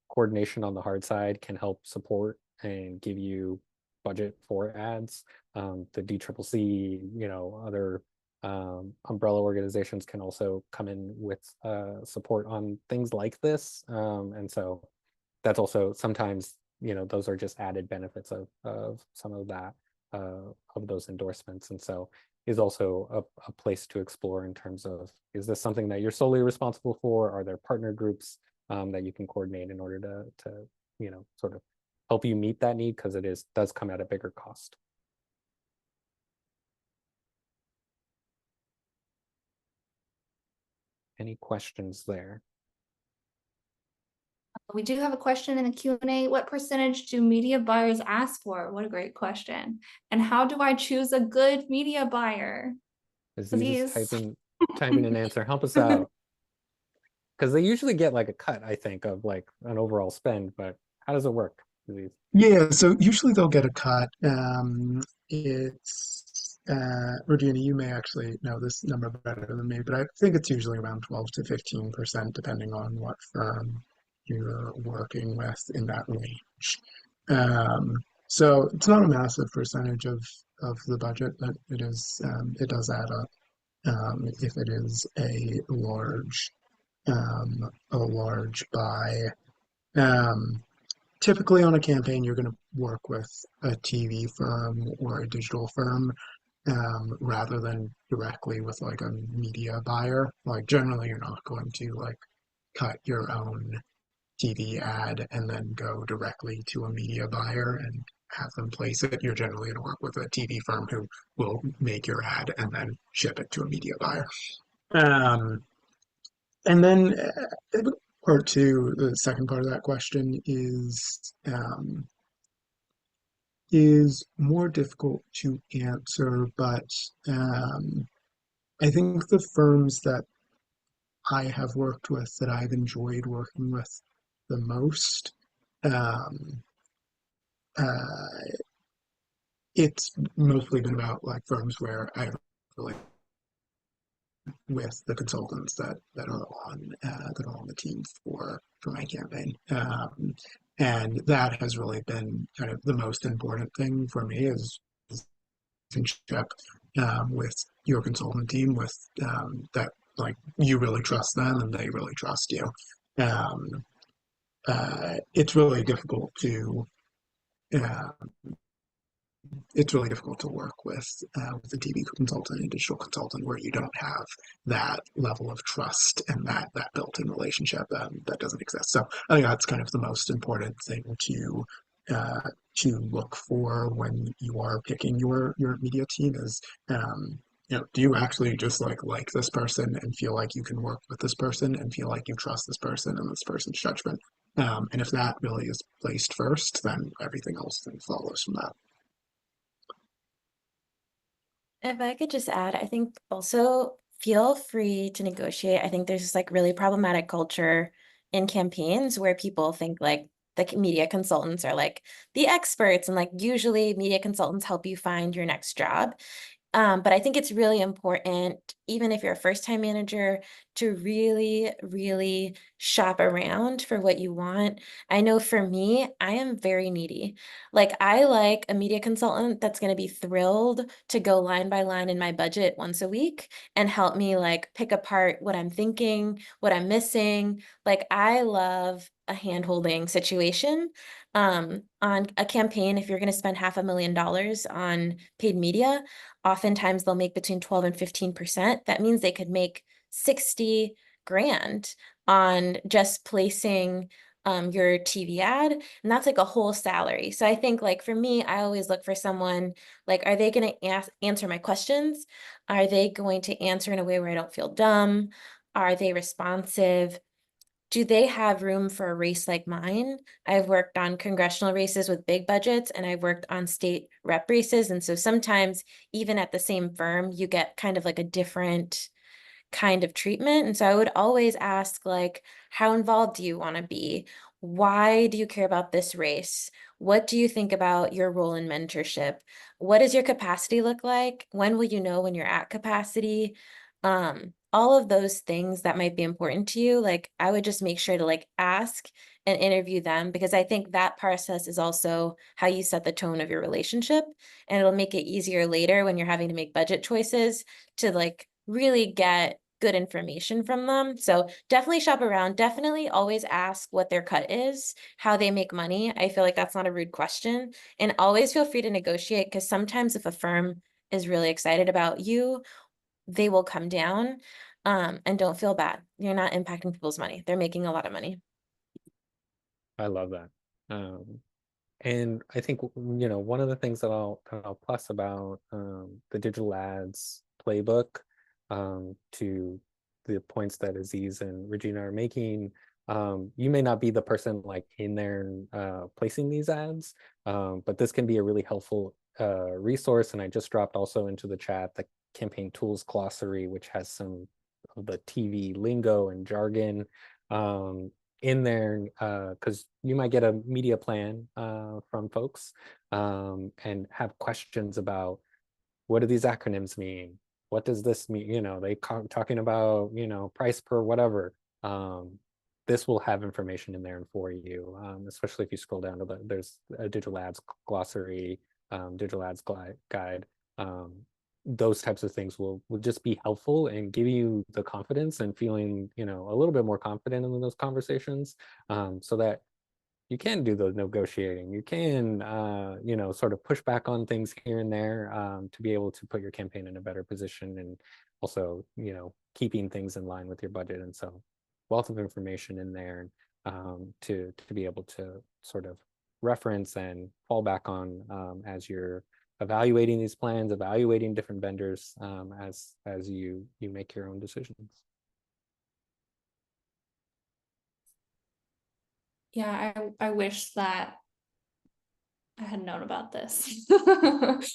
coordination on the hard side can help support and give you budget for ads. The DCCC, other umbrella organizations can also come in with support on things like this, and so that's also sometimes those are just added benefits of some of that of those endorsements, and so is also a place to explore in terms of, is this something that you're solely responsible for? Are there partner groups that you can coordinate in order to sort of help you meet that need, because it does come at a bigger cost. Any questions there? We do have a question in the Q&A. What percentage do media buyers ask for? What a great question. And how do I choose a good media buyer? Aziz is typing an answer. Help us out. Because they usually get like a cut, I think, of like an overall spend, but how does it work, Aziz? Yeah, so usually they'll get a cut. It's Regina, you may actually know this number better than me, but I think it's usually around 12 to 15%, depending on what firm you're working with in that range. So it's not a massive percentage of the budget, but it is it does add up if it is a large buy. typically on a campaign, you're going to work with a TV firm or a digital firm rather than directly with like a media buyer. Like generally, you're not going to like cut your own TV ad and then go directly to a media buyer and have them place it. You're generally going to work with a TV firm who will make your ad and then ship it to a media buyer. And then part two, the second part of that question is more difficult to answer, but I think the firms that I have worked with that I've enjoyed working with the most, um, uh, it's mostly been about like firms where I've really with the consultants that are on the team for my campaign, and that has really been kind of the most important thing for me is relationship with your consultant team with that like you really trust them and they really trust you. Um, it's really difficult to uh, it's really difficult to work with a TV consultant and digital consultant where you don't have that level of trust and that built-in relationship that doesn't exist. So I think that's kind of the most important thing uh, to look for when you are picking your media team is do you actually just like this person and feel like you can work with this person and feel like you trust this person and this person's judgment. And if that really is placed first, then everything else then follows from that. If I could just add, I think also feel free to negotiate. I think there's this like really problematic culture in campaigns where people think like the media consultants are like the experts and like usually media consultants help you find your next job. But I think it's really important, even if you're a first-time manager, to really, really shop around for what you want. I know for me, I am very needy. Like I like a media consultant that's going to be thrilled to go line by line in my budget once a week and help me like pick apart what I'm thinking, what I'm missing. Like I love a hand-holding situation. On a campaign, if you're going to spend $500,000 on paid media, oftentimes they'll make between 12 and 15%. That means they could make 60 grand on just placing your TV ad. And that's like a whole salary. So I think like for me, I always look for someone like, are they going to answer my questions? Are they going to answer in a way where I don't feel dumb? Are they responsive? Do they have room for a race like mine? I've worked on congressional races with big budgets and I've worked on state rep races. And so sometimes even at the same firm, you get kind of like a different kind of treatment. And so I would always ask like, how involved do you want to be? Why do you care about this race? What do you think about your role in mentorship? What does your capacity look like? When will you know when you're at capacity? All of those things that might be important to you, like I would just make sure to like ask and interview them because I think that process is also how you set the tone of your relationship and it'll make it easier later when you're having to make budget choices to like really get good information from them. So definitely shop around. Definitely always ask what their cut is, how they make money. I feel like that's not a rude question. And always feel free to negotiate because sometimes if a firm is really excited about you, they will come down. And don't feel bad. You're not impacting people's money. They're making a lot of money. I love that. And I think, one of the things that I'll plus about the digital ads playbook to the points that Aziz and Regina are making, you may not be the person like in there placing these ads, but this can be a really helpful resource. And I just dropped also into the chat the campaign tools glossary, which has some of the TV lingo and jargon in there, because you might get a media plan from folks and have questions about what do these acronyms mean? What does this mean? They talking about, price per whatever. This will have information in there for you, especially if you scroll down to there's a digital ads glossary, digital ads guide. Those types of things will just be helpful and give you the confidence and feeling, a little bit more confident in those conversations, so that you can do the negotiating. You can, you know, sort of push back on things here and there to be able to put your campaign in a better position, and also, you know, keeping things in line with your budget. And so, wealth of information in there to be able to sort of reference and fall back on as you're evaluating these plans, evaluating different vendors as you make your own decisions. Yeah, I wish that I had known about this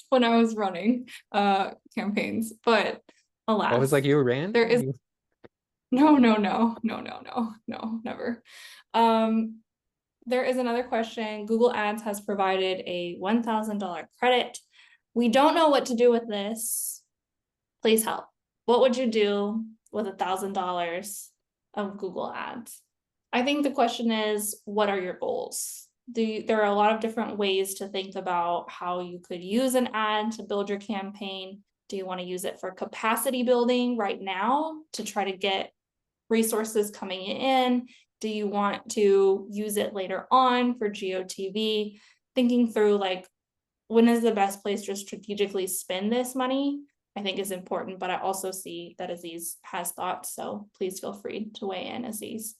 when I was running campaigns, but alas. Oh, it was like you ran? There is no, never. There is another question. Google Ads has provided a $1,000 credit. We don't know what to do with this. Please help. What would you do with $1,000 of Google Ads? I think the question is, what are your goals? There are a lot of different ways to think about how you could use an ad to build your campaign. Do you want to use it for capacity building right now to try to get resources coming in? Do you want to use it later on for GOTV? Thinking through like, when is the best place to strategically spend this money, I think is important, but I also see that Aziz has thoughts, so please feel free to weigh in, Aziz.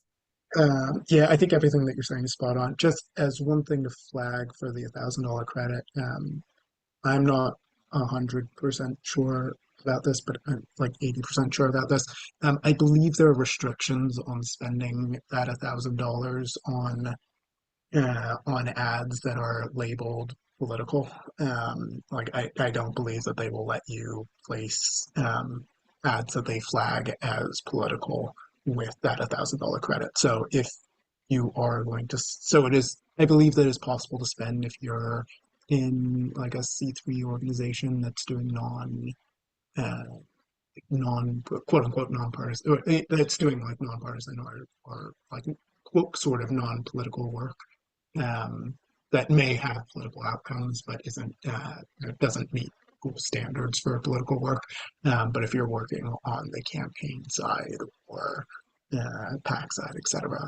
Yeah, I think everything that you're saying is spot on. Just as one thing to flag for the $1,000 credit, I'm not 100% sure about this, but I'm like 80% sure about this. I believe there are restrictions on spending that $1,000 on ads that are labeled political. Like I don't believe that they will let you place ads that they flag as political with that $1,000 credit. So if you are going to, so it is, I believe that it's possible to spend if you're in like a C3 organization that's doing non quote unquote nonpartisan, or that's doing like nonpartisan or like quote sort of non-political work that may have political outcomes, but doesn't meet Google standards for political work. But if you're working on the campaign side or PAC side, etc.,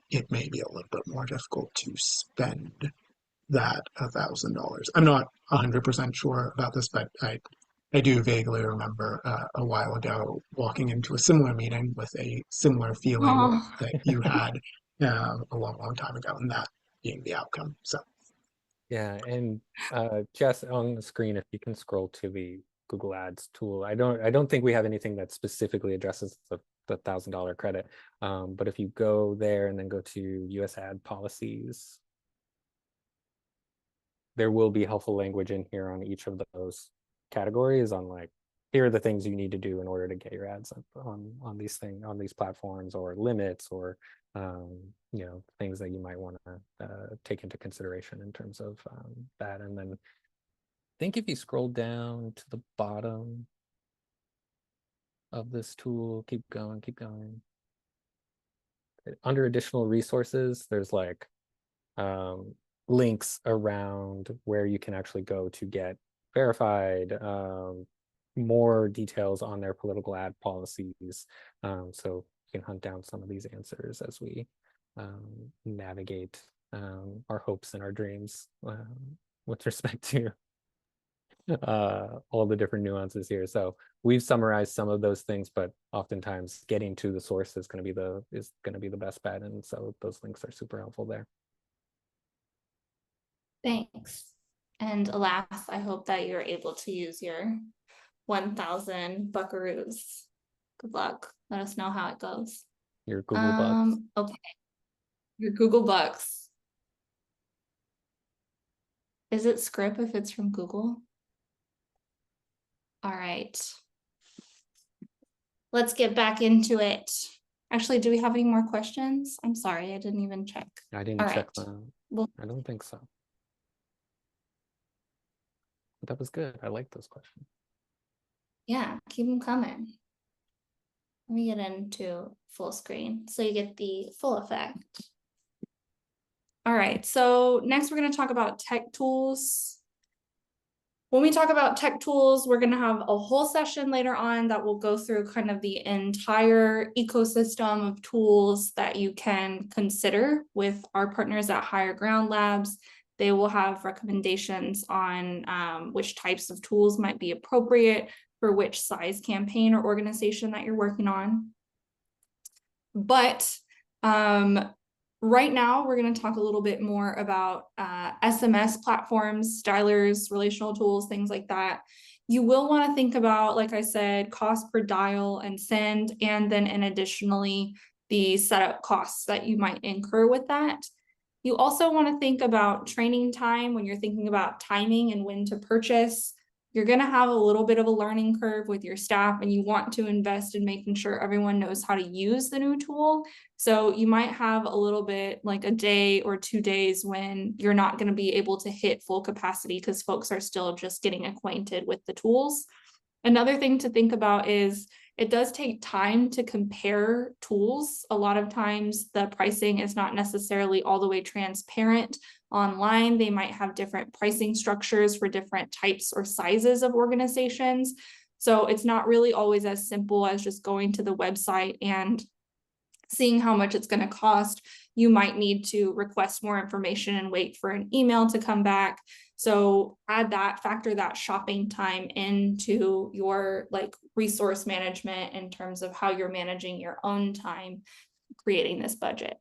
it may be a little bit more difficult to spend that $1,000. I'm not 100% sure about this, but I do vaguely remember a while ago walking into a similar meeting with a similar feeling that you had a long time ago, and that being the outcome. So yeah, and Jess, on the screen, if you can scroll to the Google Ads tool, I don't think we have anything that specifically addresses the $1,000 credit. But if you go there and then go to US ad policies, there will be helpful language in here on each of those categories on like, here are the things you need to do in order to get your ads up on these platforms, or limits, or you know, things that you might want to take into consideration in terms of that. And then I think if you scroll down to the bottom of this tool, keep going. Under additional resources, there's like links around where you can actually go to get verified, more details on their political ad policies. So you can hunt down some of these answers as we navigate our hopes and our dreams with respect to all the different nuances here. So we've summarized some of those things, but oftentimes getting to the source is going to be the best bet, and so those links are super helpful there. Thanks. And alas, I hope that you're able to use your 1,000 buckaroos. Good luck. Let us know how it goes. Your Google Bucks. Okay. Your Google Bucks. Is it script if it's from Google? All right. Let's get back into it. Actually, do we have any more questions? I'm sorry, I didn't even check. I didn't All check right. them. Well, I don't think so. But that was good. I like those questions. yeah, keep them coming. Let me get into full screen so you get the full effect. All right, so next we're going to talk about tech tools. When we talk about tech tools, we're going to have a whole session later on that will go through kind of the entire ecosystem of tools that you can consider with our partners at Higher Ground Labs. They will have recommendations on which types of tools might be appropriate for which size campaign or organization that you're working on. But right now, we're going to talk a little bit more about SMS platforms, dialers, relational tools, things like that. You will want to think about, like I said, cost per dial and send, and then additionally, the setup costs that you might incur with that. You also want to think about training time when you're thinking about timing and when to purchase. You're going to have a little bit of a learning curve with your staff, and you want to invest in making sure everyone knows how to use the new tool. So you might have a little bit like a day or 2 days when you're not going to be able to hit full capacity because folks are still just getting acquainted with the tools. Another thing to think about is it does take time to compare tools. A lot of times the pricing is not necessarily all the way transparent online. They might have different pricing structures for different types or sizes of organizations. So it's not really always as simple as just going to the website and seeing how much it's going to cost. You might need to request more information and wait for an email to come back. So factor that shopping time into your resource management in terms of how you're managing your own time creating this budget.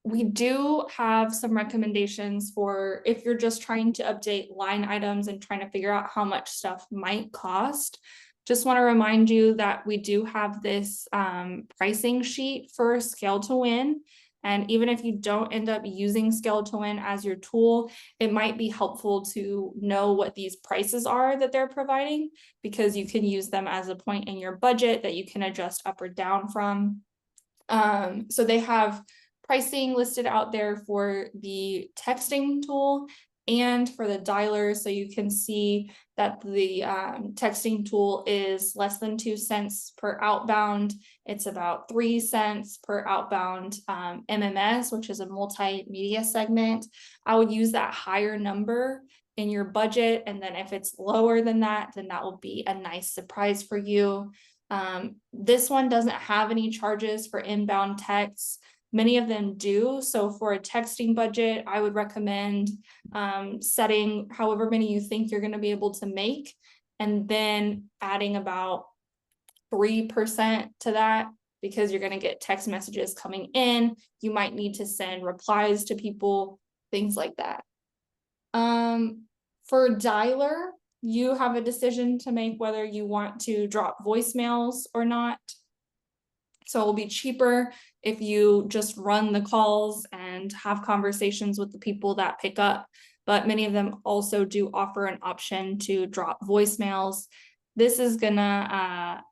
We do have some recommendations for if you're just trying to update line items and trying to figure out how much stuff might cost. Just want to remind you that we do have this pricing sheet for Scale to Win. And even if you don't end up using Scale to Win as your tool, it might be helpful to know what these prices are that they're providing, because you can use them as a point in your budget that you can adjust up or down from. So they have pricing listed out there for the texting tool and for the dialer. So you can see that the texting tool is less than 2 cents per outbound. It's about 3 cents per outbound MMS, which is a multimedia segment. I would use that higher number in your budget. And then if it's lower than that, then that will be a nice surprise for you. This one doesn't have any charges for inbound texts. Many of them do. So for a texting budget, I would recommend setting however many you think you're going to be able to make, and then adding about 3% to that, because you're going to get text messages coming in. You might need to send replies to people, things like that. For dialer, you have a decision to make whether you want to drop voicemails or not. So it will be cheaper if you just run the calls and have conversations with the people that pick up. But many of them also do offer an option to drop voicemails. This is gonna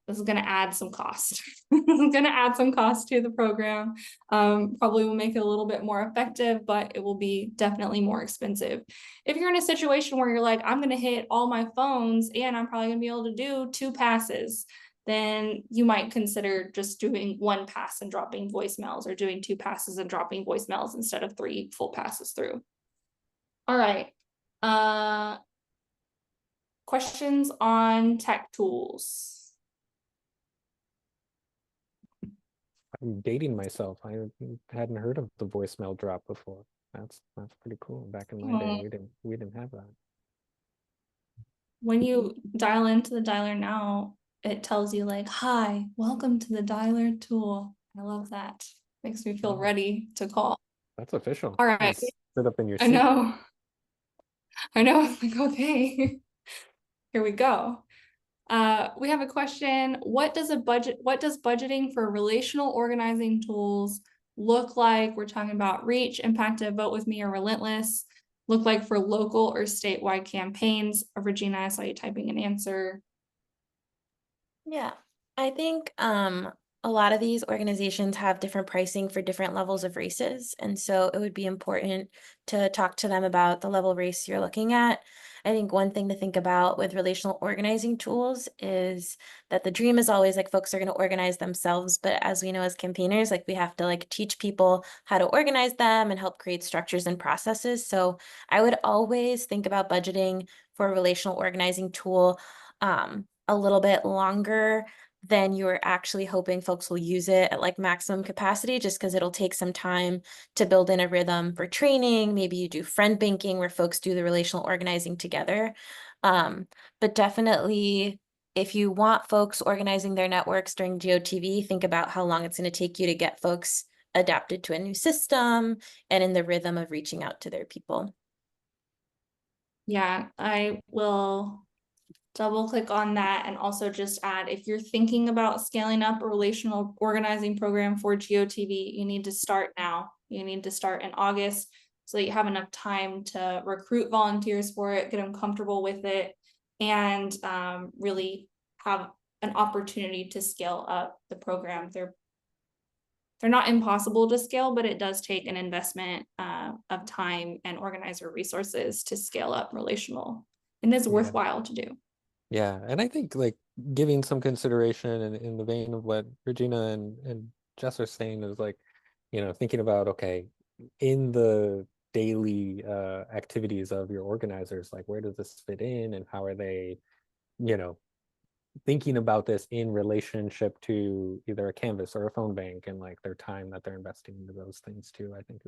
add some cost. It's gonna add some cost to the program. Probably will make it a little bit more effective, but it will be definitely more expensive. If you're in a situation where you're like, I'm gonna hit all my phones and I'm probably gonna be able to do 2 passes, then you might consider just doing 1 pass and dropping voicemails, or doing 2 passes and dropping voicemails instead of 3 full passes through. All right. Questions on tech tools? I'm dating myself. I hadn't heard of the voicemail drop before. That's pretty cool. Back in my day, we didn't have that. When you dial into the dialer now, it tells you like, hi, welcome to the dialer tool. I love that. Makes me feel ready to call. That's official. All right. Sit up in your seat. I know. Like, okay, here we go. We have a question. What does budgeting for relational organizing tools look like? We're talking about Reach, Impactive, Vote With Me, or Relentless. Look like for local or statewide campaigns. Regina, I saw you typing an answer. Yeah, I think a a lot of these organizations have different pricing for different levels of races. And so it would be important to talk to them about the level race you're looking at. I think one thing to think about with relational organizing tools is that the dream is always like folks are going to organize themselves. But as we know, as campaigners, like we have to like teach people how to organize them and help create structures and processes. So I would always think about budgeting for a relational organizing tool a little bit longer than you're actually hoping folks will use it at like maximum capacity, just because it'll take some time to build in a rhythm for training. Maybe you do friend banking where folks do the relational organizing together. But definitely, if you want folks organizing their networks during GOTV, think about how long it's going to take you to get folks adapted to a new system and in the rhythm of reaching out to their people. Yeah, I will double click on that and also just add, if you're thinking about scaling up a relational organizing program for GOTV, you need to start now. You need to start in August so that you have enough time to recruit volunteers for it, get them comfortable with it, and really have an opportunity to scale up the program. They're not impossible to scale, but it does take an investment of time and organizer resources to scale up relational, and it's worthwhile to do. Yeah, and I think like giving some consideration in the vein of what Regina and Jess are saying is like, thinking about, okay, in the daily activities of your organizers, like where does this fit in and how are they, thinking about this in relationship to either a Canvas or a phone bank and like their time that they're investing into those things too, I think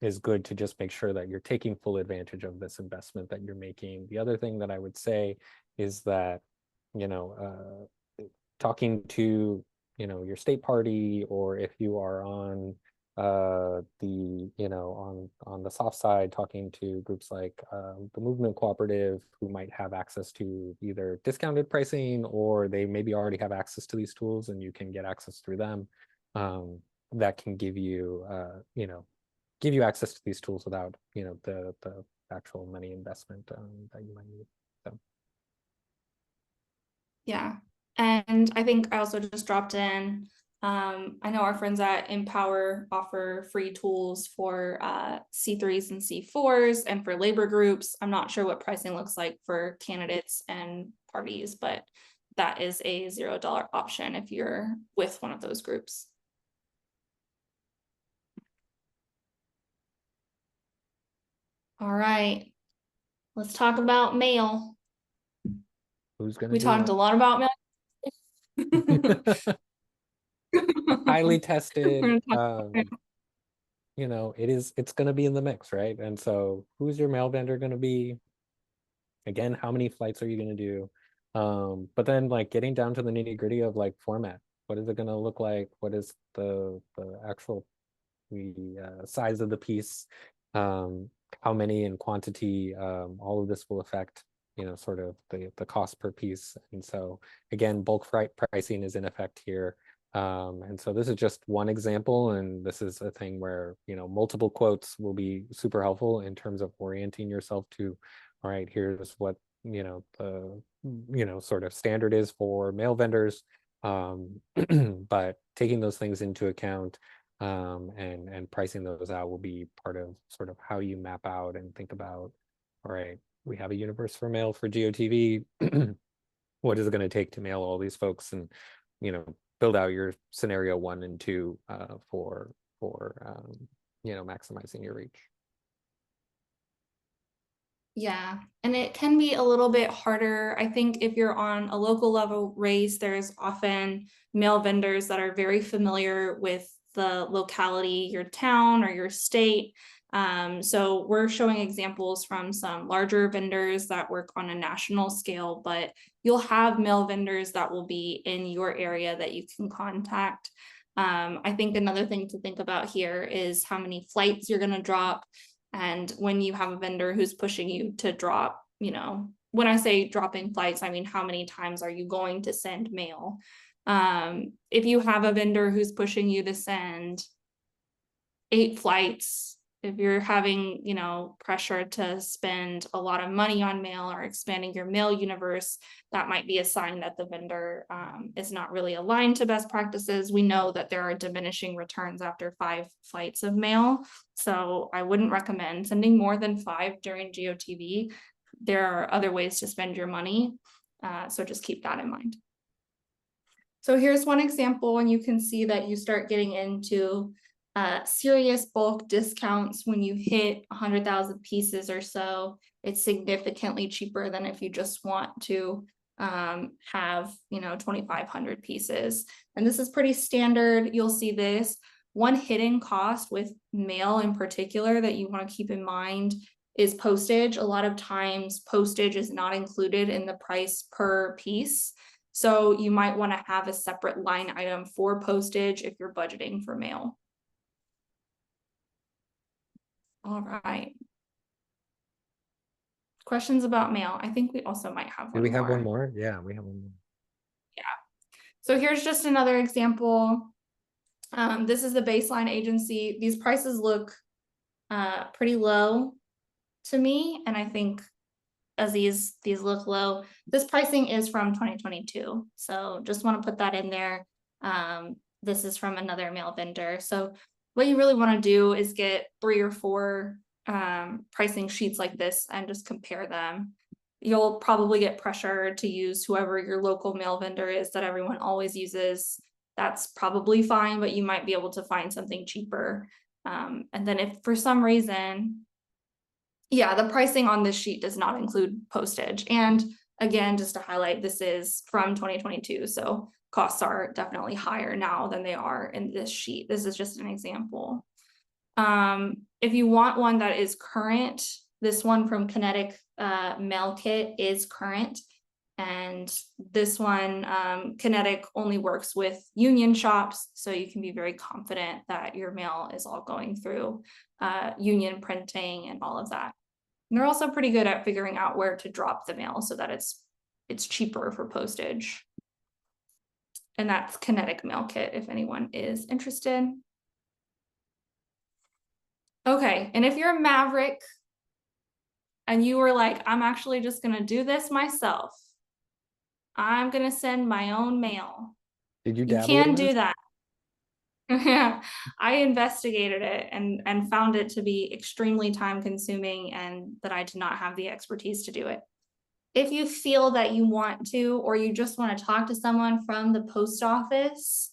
is good to just make sure that you're taking full advantage of this investment that you're making. The other thing that I would say is that, talking to, your state party, or if you are on on the soft side, talking to groups like the Movement Cooperative, who might have access to either discounted pricing or they maybe already have access to these tools and you can get access through them. That can give you access to these tools without the actual money investment that you might need. So yeah, and I think I also just dropped in, I know our friends at Empower offer free tools for C3s and C4s and for labor groups. I'm not sure what pricing looks like for candidates and parties, but that is a $0 option if you're with one of those groups. All right, let's talk about mail. who's gonna We do talked what? a lot about mail. Highly tested. We're gonna talk It's going to be in the mix, right? And so who's your mail vendor going to be? Again, how many flights are you going to do? But then like getting down to the nitty gritty of like format. What is it going to look like? What is the actual size of the piece? How many in quantity? All of this will affect, sort of the cost per piece. And so again, bulk pricing is in effect here. And so this is just one example, and this is a thing where multiple quotes will be super helpful in terms of orienting yourself to, all right, here's what the sort of standard is for mail vendors, but taking those things into account and pricing those out will be part of sort of how you map out and think about, all right, we have a universe for mail for GOTV. What is it going to take to mail all these folks, and build out your scenario 1 and 2 for maximizing your reach. Yeah, and it can be a little bit harder. I think if you're on a local level race, there's often mail vendors that are very familiar with the locality, your town or your state. So we're showing examples from some larger vendors that work on a national scale, but you'll have mail vendors that will be in your area that you can contact. I think another thing to think about here is how many flights you're going to drop. And when you have a vendor who's pushing you to drop, when I say dropping flights, I mean, how many times are you going to send mail? If you have a vendor who's pushing you to send 8 flights, if you're having, you know, pressure to spend a lot of money on mail or expanding your mail universe, that might be a sign that the vendor is not really aligned to best practices. We know that there are diminishing returns after 5 flights of mail, so I wouldn't recommend sending more than 5 during GOTV. There are other ways to spend your money, so just keep that in mind. So here's one example, and you can see that you start getting into serious bulk discounts when you hit 100,000 pieces or so. It's significantly cheaper than if you just want to have, you know, 2,500 pieces. And this is pretty standard. You'll see this. One hidden cost with mail in particular that you want to keep in mind is postage. A lot of times postage is not included in the price per piece. So you might want to have a separate line item for postage if you're budgeting for mail. All right. Questions about mail? I think we also might have one Do we have one more. more? Yeah, we have one more. So here's just another example. This is the baseline agency. These prices look pretty low to me, and I think as these look low, this pricing is from 2022. So just want to put that in there. This is from another mail vendor. So what you really want to do is get 3 or 4 pricing sheets like this and just compare them. You'll probably get pressure to use whoever your local mail vendor is that everyone always uses. That's probably fine, but you might be able to find something cheaper. And then if for some reason, yeah, the pricing on this sheet does not include postage. And again, just to highlight, this is from 2022. So costs are definitely higher now than they are in this sheet. This is just an example. If you want one that is current, this one from Kinetic Mail Kit is current. And this one, Kinetic only works with union shops, so you can be very confident that your mail is all going through union printing and all of that. And they're also pretty good at figuring out where to drop the mail so that it's cheaper for postage. And that's Kinetic Mail Kit if anyone is interested. Okay, and if you're a maverick and you were like, I'm actually just gonna do this myself, I'm gonna send my own mail. Did you You dabble can in do this? that. Yeah, I investigated it and found it to be extremely time consuming and that I did not have the expertise to do it. If you feel that you want to, or you just want to talk to someone from the post office,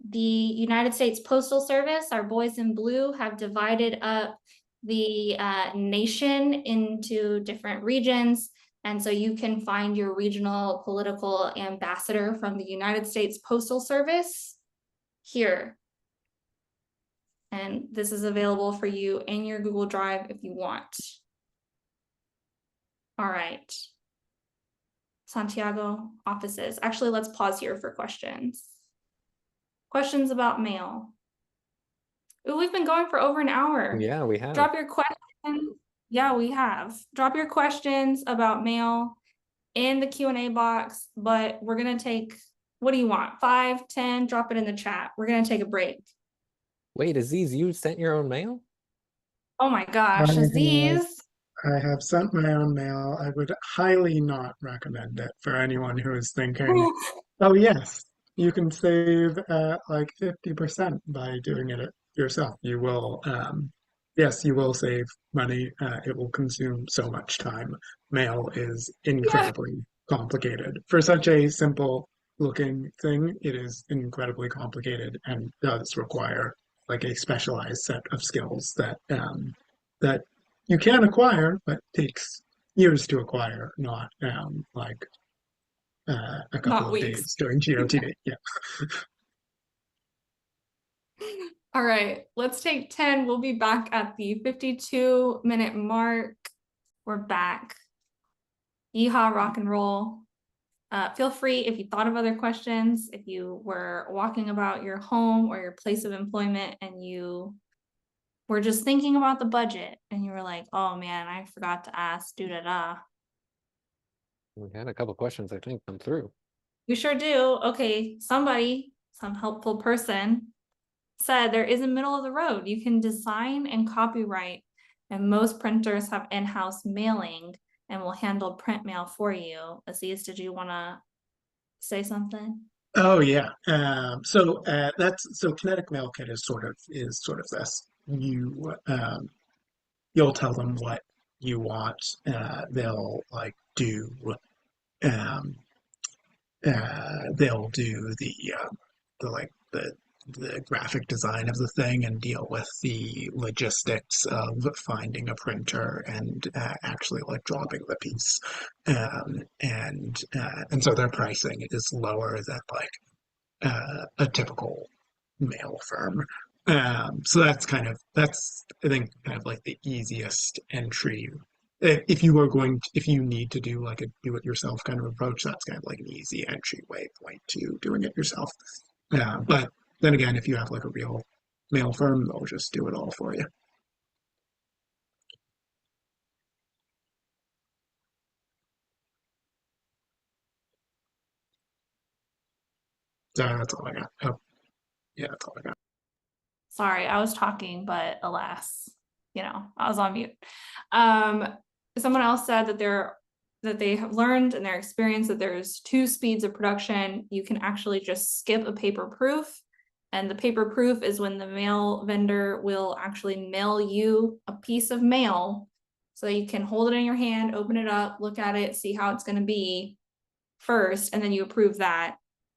the United States Postal Service, our boys in blue, have divided up the nation into different regions. And so you can find your regional political ambassador from the United States Postal Service here. And this is available for you in your Google Drive if you want. All right. Santiago offices. Actually, let's pause here for questions. Questions about mail. Ooh, we've been going for over an hour. Yeah, we have. Drop your questions. Yeah, we have. Drop your questions about mail in the Q&A box, but we're gonna take, what do you want? 5, 10, drop it in the chat. We're gonna take a break. Wait, Aziz, you sent your own mail? Oh my gosh, Aziz. I have sent my own mail. I would highly not recommend it for anyone who is thinking, oh yes, you can save like 50% by doing it yourself. You will, yes, you will save money. It will consume so much time. Mail is incredibly complicated. For such a simple looking thing, it is incredibly complicated and does require like a specialized set of skills that you can acquire, but takes years to acquire, not like a couple Not of weeks. days during GOTV. Yeah. All right, let's take 10. We'll be back at the 52-minute mark. We're back. Yeehaw, rock and roll. Feel free if you thought of other questions, if you were walking about your home or your place of employment and you were just thinking about the budget and you were like, oh man, I forgot to ask, da-da-da. We had a couple questions, I think, come through. You sure do. Okay, somebody, some helpful person said there is a middle of the road. You can design and copyright, and most printers have in-house mailing and will handle print mail for you. Aziz, did you want to say something? Oh yeah. So Kinetic Mail Kit is sort of this. You'll tell them what you want. They'll like do um they'll do the like the graphic design of the thing and deal with the logistics of finding a printer and actually like dropping the piece. And so their pricing is lower than like a typical mail firm. So that's I think kind of like the easiest entry. If you need to do like a do-it-yourself kind of approach, that's kind of like an easy entryway point to doing it yourself. But then again, if you have like a real mail firm, they'll just do it all for you. So that's all I got. Oh, yeah, that's all I got. Sorry, I was talking, but alas, I was on mute. Someone else said that they have learned in their experience that there's 2 speeds of production. You can actually just skip a paper proof. And the paper proof is when the mail vendor will actually mail you a piece of mail. So you can hold it in your hand, open it up, look at it, see how it's going to be first, and then you approve that.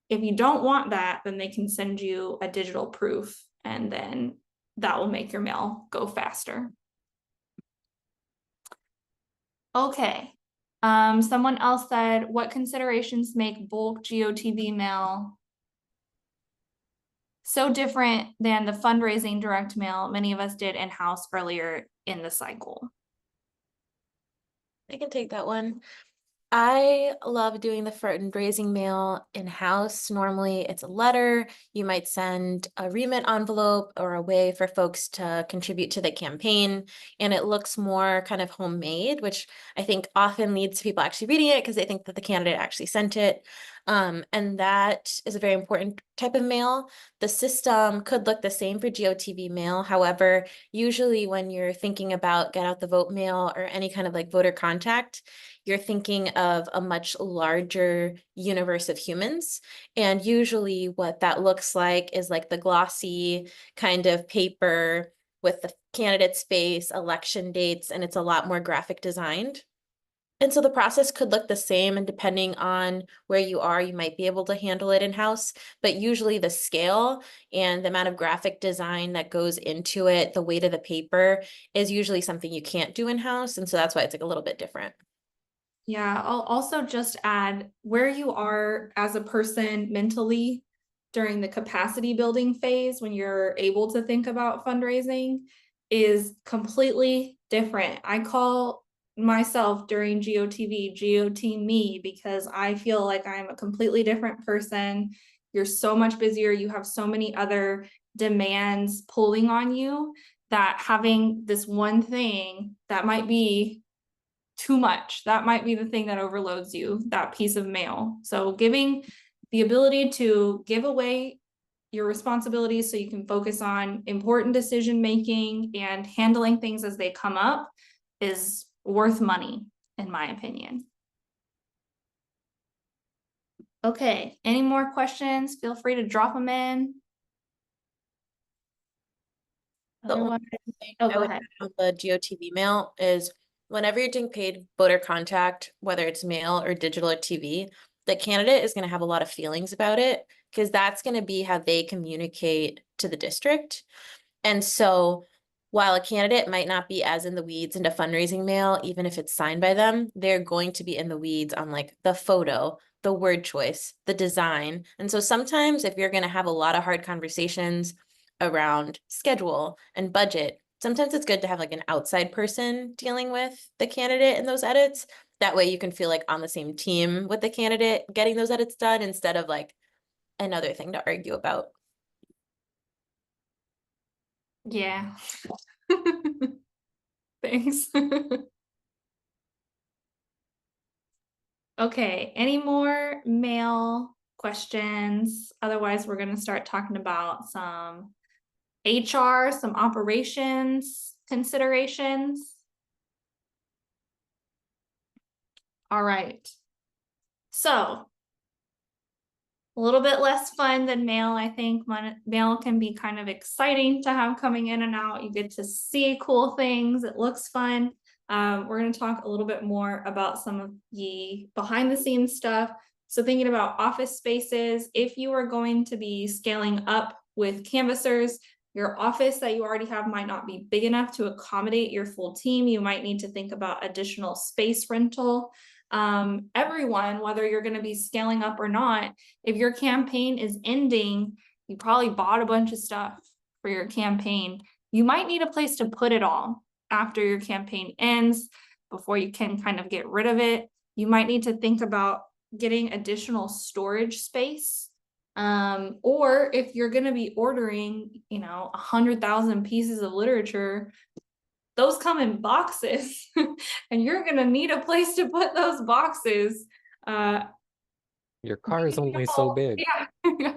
If you don't want that, then they can send you a digital proof, and then that will make your mail go faster. Okay. Someone else said, what considerations make bulk GOTV mail so different than the fundraising direct mail many of us did in-house earlier in the cycle? I can take that one. I love doing the fundraising mail in-house. Normally it's a letter. You might send a remit envelope or a way for folks to contribute to the campaign. And it looks more kind of homemade, which I think often leads to people actually reading it because they think that the candidate actually sent it. And that is a very important type of mail. The system could look the same for GOTV mail. However, usually when you're thinking about get out the vote mail or any kind of like voter contact, you're thinking of a much larger universe of humans. And usually what that looks like is like the glossy kind of paper with the candidate's face, election dates, and it's a lot more graphic designed. And so the process could look the same, and depending on where you are, you might be able to handle it in-house, but usually the scale and the amount of graphic design that goes into it, the weight of the paper is usually something you can't do in-house. And so that's why it's like a little bit different. Yeah, I'll also just add where you are as a person mentally during the capacity building phase when you're able to think about fundraising is completely different. I call myself during GOTV, GOT me, because I feel like I'm a completely different person. You're so much busier. You have so many other demands pulling on you that having this one thing that might be too much, that might be the thing that overloads you, that piece of mail. So giving the ability to give away your responsibilities so you can focus on important decision making and handling things as they come up is worth money, in my opinion. Okay, any more questions? Feel free to drop them in. The only Otherwise, thing oh, I go would ahead. add on the GOTV mail is whenever you're doing paid voter contact, whether it's mail or digital or TV, the candidate is going to have a lot of feelings about it because that's going to be how they communicate to the district. And so while a candidate might not be as in the weeds into fundraising mail, even if it's signed by them, they're going to be in the weeds on like the photo, the word choice, the design. And so sometimes if you're going to have a lot of hard conversations around schedule and budget, sometimes it's good to have like an outside person dealing with the candidate in those edits. That way you can feel like on the same team with the candidate getting those edits done instead of like another thing to argue about. Yeah. Thanks. Okay, any more mail questions? Otherwise, we're going to start talking about some HR, some operations considerations. All right. So a little bit less fun than mail. I think mail can be kind of exciting to have coming in and out. You get to see cool things. It looks fun. We're going to talk a little bit more about some of the behind the scenes stuff. So thinking about office spaces, if you are going to be scaling up with canvassers, your office that you already have might not be big enough to accommodate your full team. You might need to think about additional space rental. Everyone, whether you're going to be scaling up or not, if your campaign is ending, you probably bought a bunch of stuff for your campaign. You might need a place to put it all after your campaign ends before you can kind of get rid of it. You might need to think about getting additional storage space. Or if you're going to be ordering, 100,000 pieces of literature, those come in boxes and you're going to need a place to put those boxes. Your car is only so big. Yeah.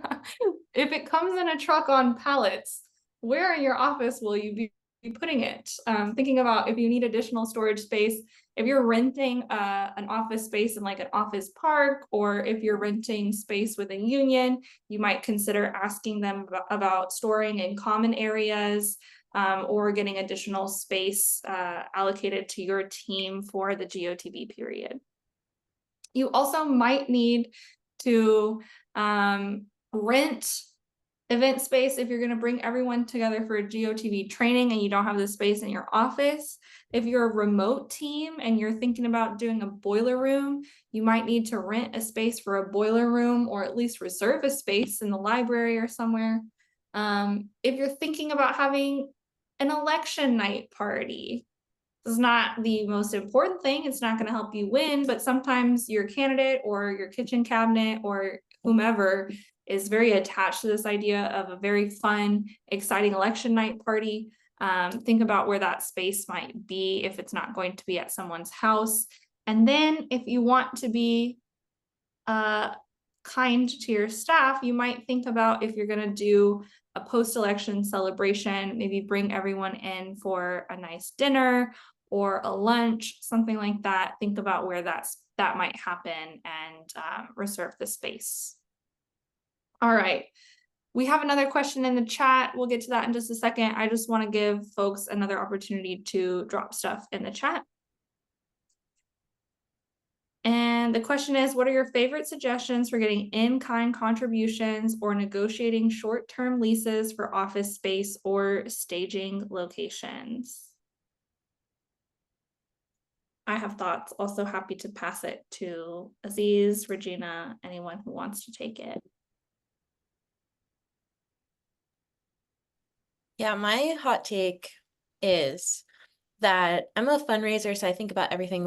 If it comes in a truck on pallets, where in your office will you be putting it? Thinking about if you need additional storage space, if you're renting an office space in like an office park, or if you're renting space with a union, you might consider asking them about storing in common areas, or getting additional space allocated to your team for the GOTV period. You also might need to rent event space if you're going to bring everyone together for a GOTV training and you don't have the space in your office. If you're a remote team and you're thinking about doing a boiler room, you might need to rent a space for a boiler room, or at least reserve a space in the library or somewhere. If you're thinking about having an election night party, it's not the most important thing. It's not going to help you win, but sometimes your candidate or your kitchen cabinet or whomever is very attached to this idea of a very fun, exciting election night party. Think about where that space might be if it's not going to be at someone's house. And then if you want to be kind to your staff, you might think about if you're going to do a post-election celebration, maybe bring everyone in for a nice dinner or a lunch, something like that. Think about where that might happen and reserve the space. All right. We have another question in the chat. We'll get to that in just a second. I just want to give folks another opportunity to drop stuff in the chat. And the question is, what are your favorite suggestions for getting in-kind contributions or negotiating short-term leases for office space or staging locations? I have thoughts. Also happy to pass it to Aziz, Regina, anyone who wants to take it. Yeah, my hot take is that I'm a fundraiser, so I think about everything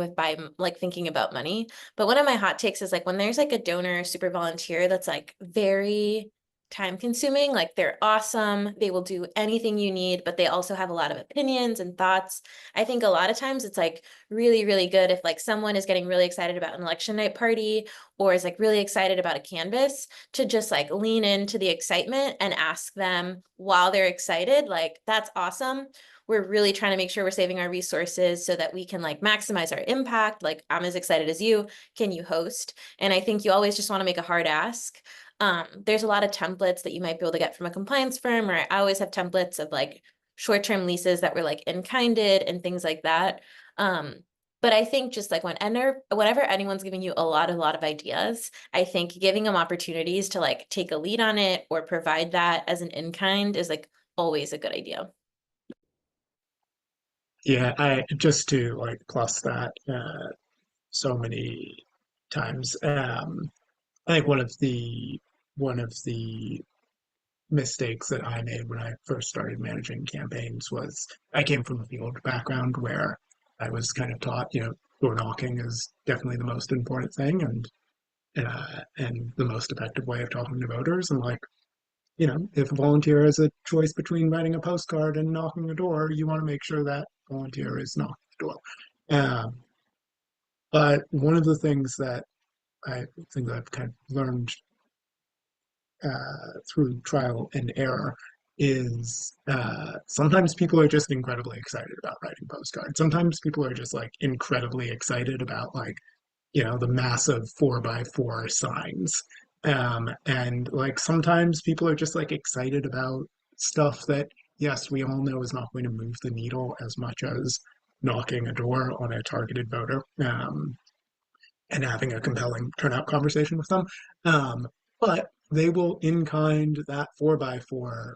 like thinking about money. But one of my hot takes is like when there's like a donor, super volunteer that's like very time consuming, like they're awesome, they will do anything you need, but they also have a lot of opinions and thoughts. I think a lot of times it's like really, really good if like someone is getting really excited about an election night party or is like really excited about a canvas, to just like lean into the excitement and ask them while they're excited, like, that's awesome. We're really trying to make sure we're saving our resources so that we can like maximize our impact. Like, I'm as excited as you. Can you host? And I think you always just want to make a hard ask. There's a lot of templates that you might be able to get from a compliance firm, or I always have templates of like short-term leases that were like in-kinded and things like that. But I think just like whenever anyone's giving you a lot of ideas, I think giving them opportunities to like take a lead on it or provide that as an in-kind is like always a good idea. Yeah, I just to like plus that so many times. I think one of the mistakes that I made when I first started managing campaigns was I came from a field background where I was kind of taught, door knocking is definitely the most important thing and the most effective way of talking to voters. And like, if a volunteer has a choice between writing a postcard and knocking a door, you want to make sure that volunteer is knocking the door. But one of the things that I think that I've kind of learned through trial and error is sometimes people are just incredibly excited about writing postcards. Sometimes people are just like incredibly excited about like, you know, the massive 4x4 signs. And like sometimes people are just like excited about stuff that, yes, we all know is not going to move the needle as much as knocking a door on a targeted voter. And having a compelling turnout conversation with them. But they will in kind that 4x4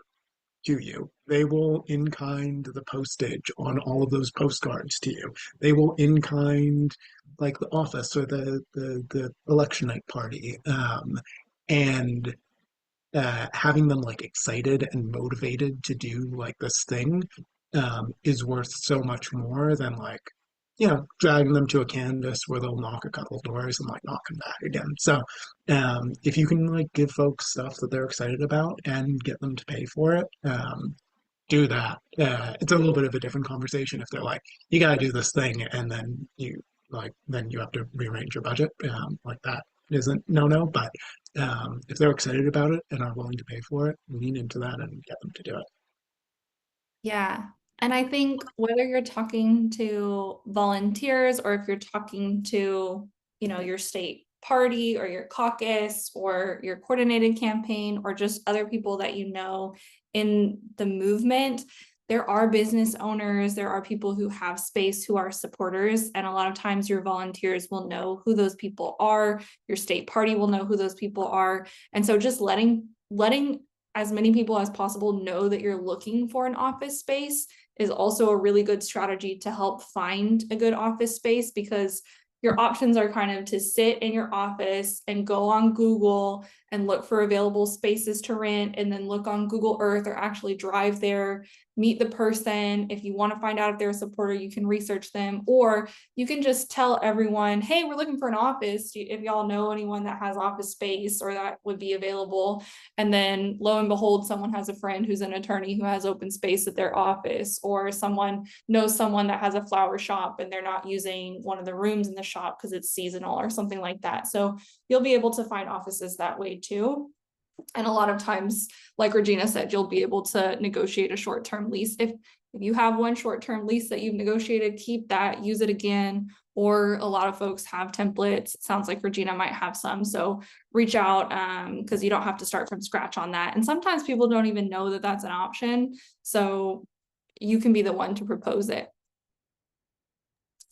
to you. They will in kind the postage on all of those postcards to you. They will in kind like the office or the election night party. And having them like excited and motivated to do like this thing is worth so much more than like, you know, dragging them to a canvas where they'll knock a couple doors and like not come back again. So if you can like give folks stuff that they're excited about and get them to pay for it, do that. It's a little bit of a different conversation if they're like, you got to do this thing, and then you have to rearrange your budget. Like that isn't no. But if they're excited about it and are willing to pay for it, lean into that and get them to do it. Yeah. And I think whether you're talking to volunteers or if you're talking to, you know, your state party or your caucus or your coordinated campaign or just other people that you know in the movement, there are business owners, there are people who have space who are supporters, and a lot of times your volunteers will know who those people are, your state party will know who those people are. And so just letting as many people as possible know that you're looking for an office space is also a really good strategy to help find a good office space, because your options are kind of to sit in your office and go on Google and look for available spaces to rent, and then look on Google Earth or actually drive there, meet the person. If you want to find out if they're a supporter, you can research them, or you can just tell everyone, hey, we're looking for an office. If y'all know anyone that has office space or that would be available. And then lo and behold, someone has a friend who's an attorney who has open space at their office, or someone knows someone that has a flower shop and they're not using one of the rooms in the shop because it's seasonal or something like that. So you'll be able to find offices that way too. And a lot of times, like Regina said, you'll be able to negotiate a short-term lease. If you have one short-term lease that you've negotiated, keep that, use it again. Or a lot of folks have templates. It sounds like Regina might have some. So reach out because you don't have to start from scratch on that. And sometimes people don't even know that that's an option. So you can be the one to propose it.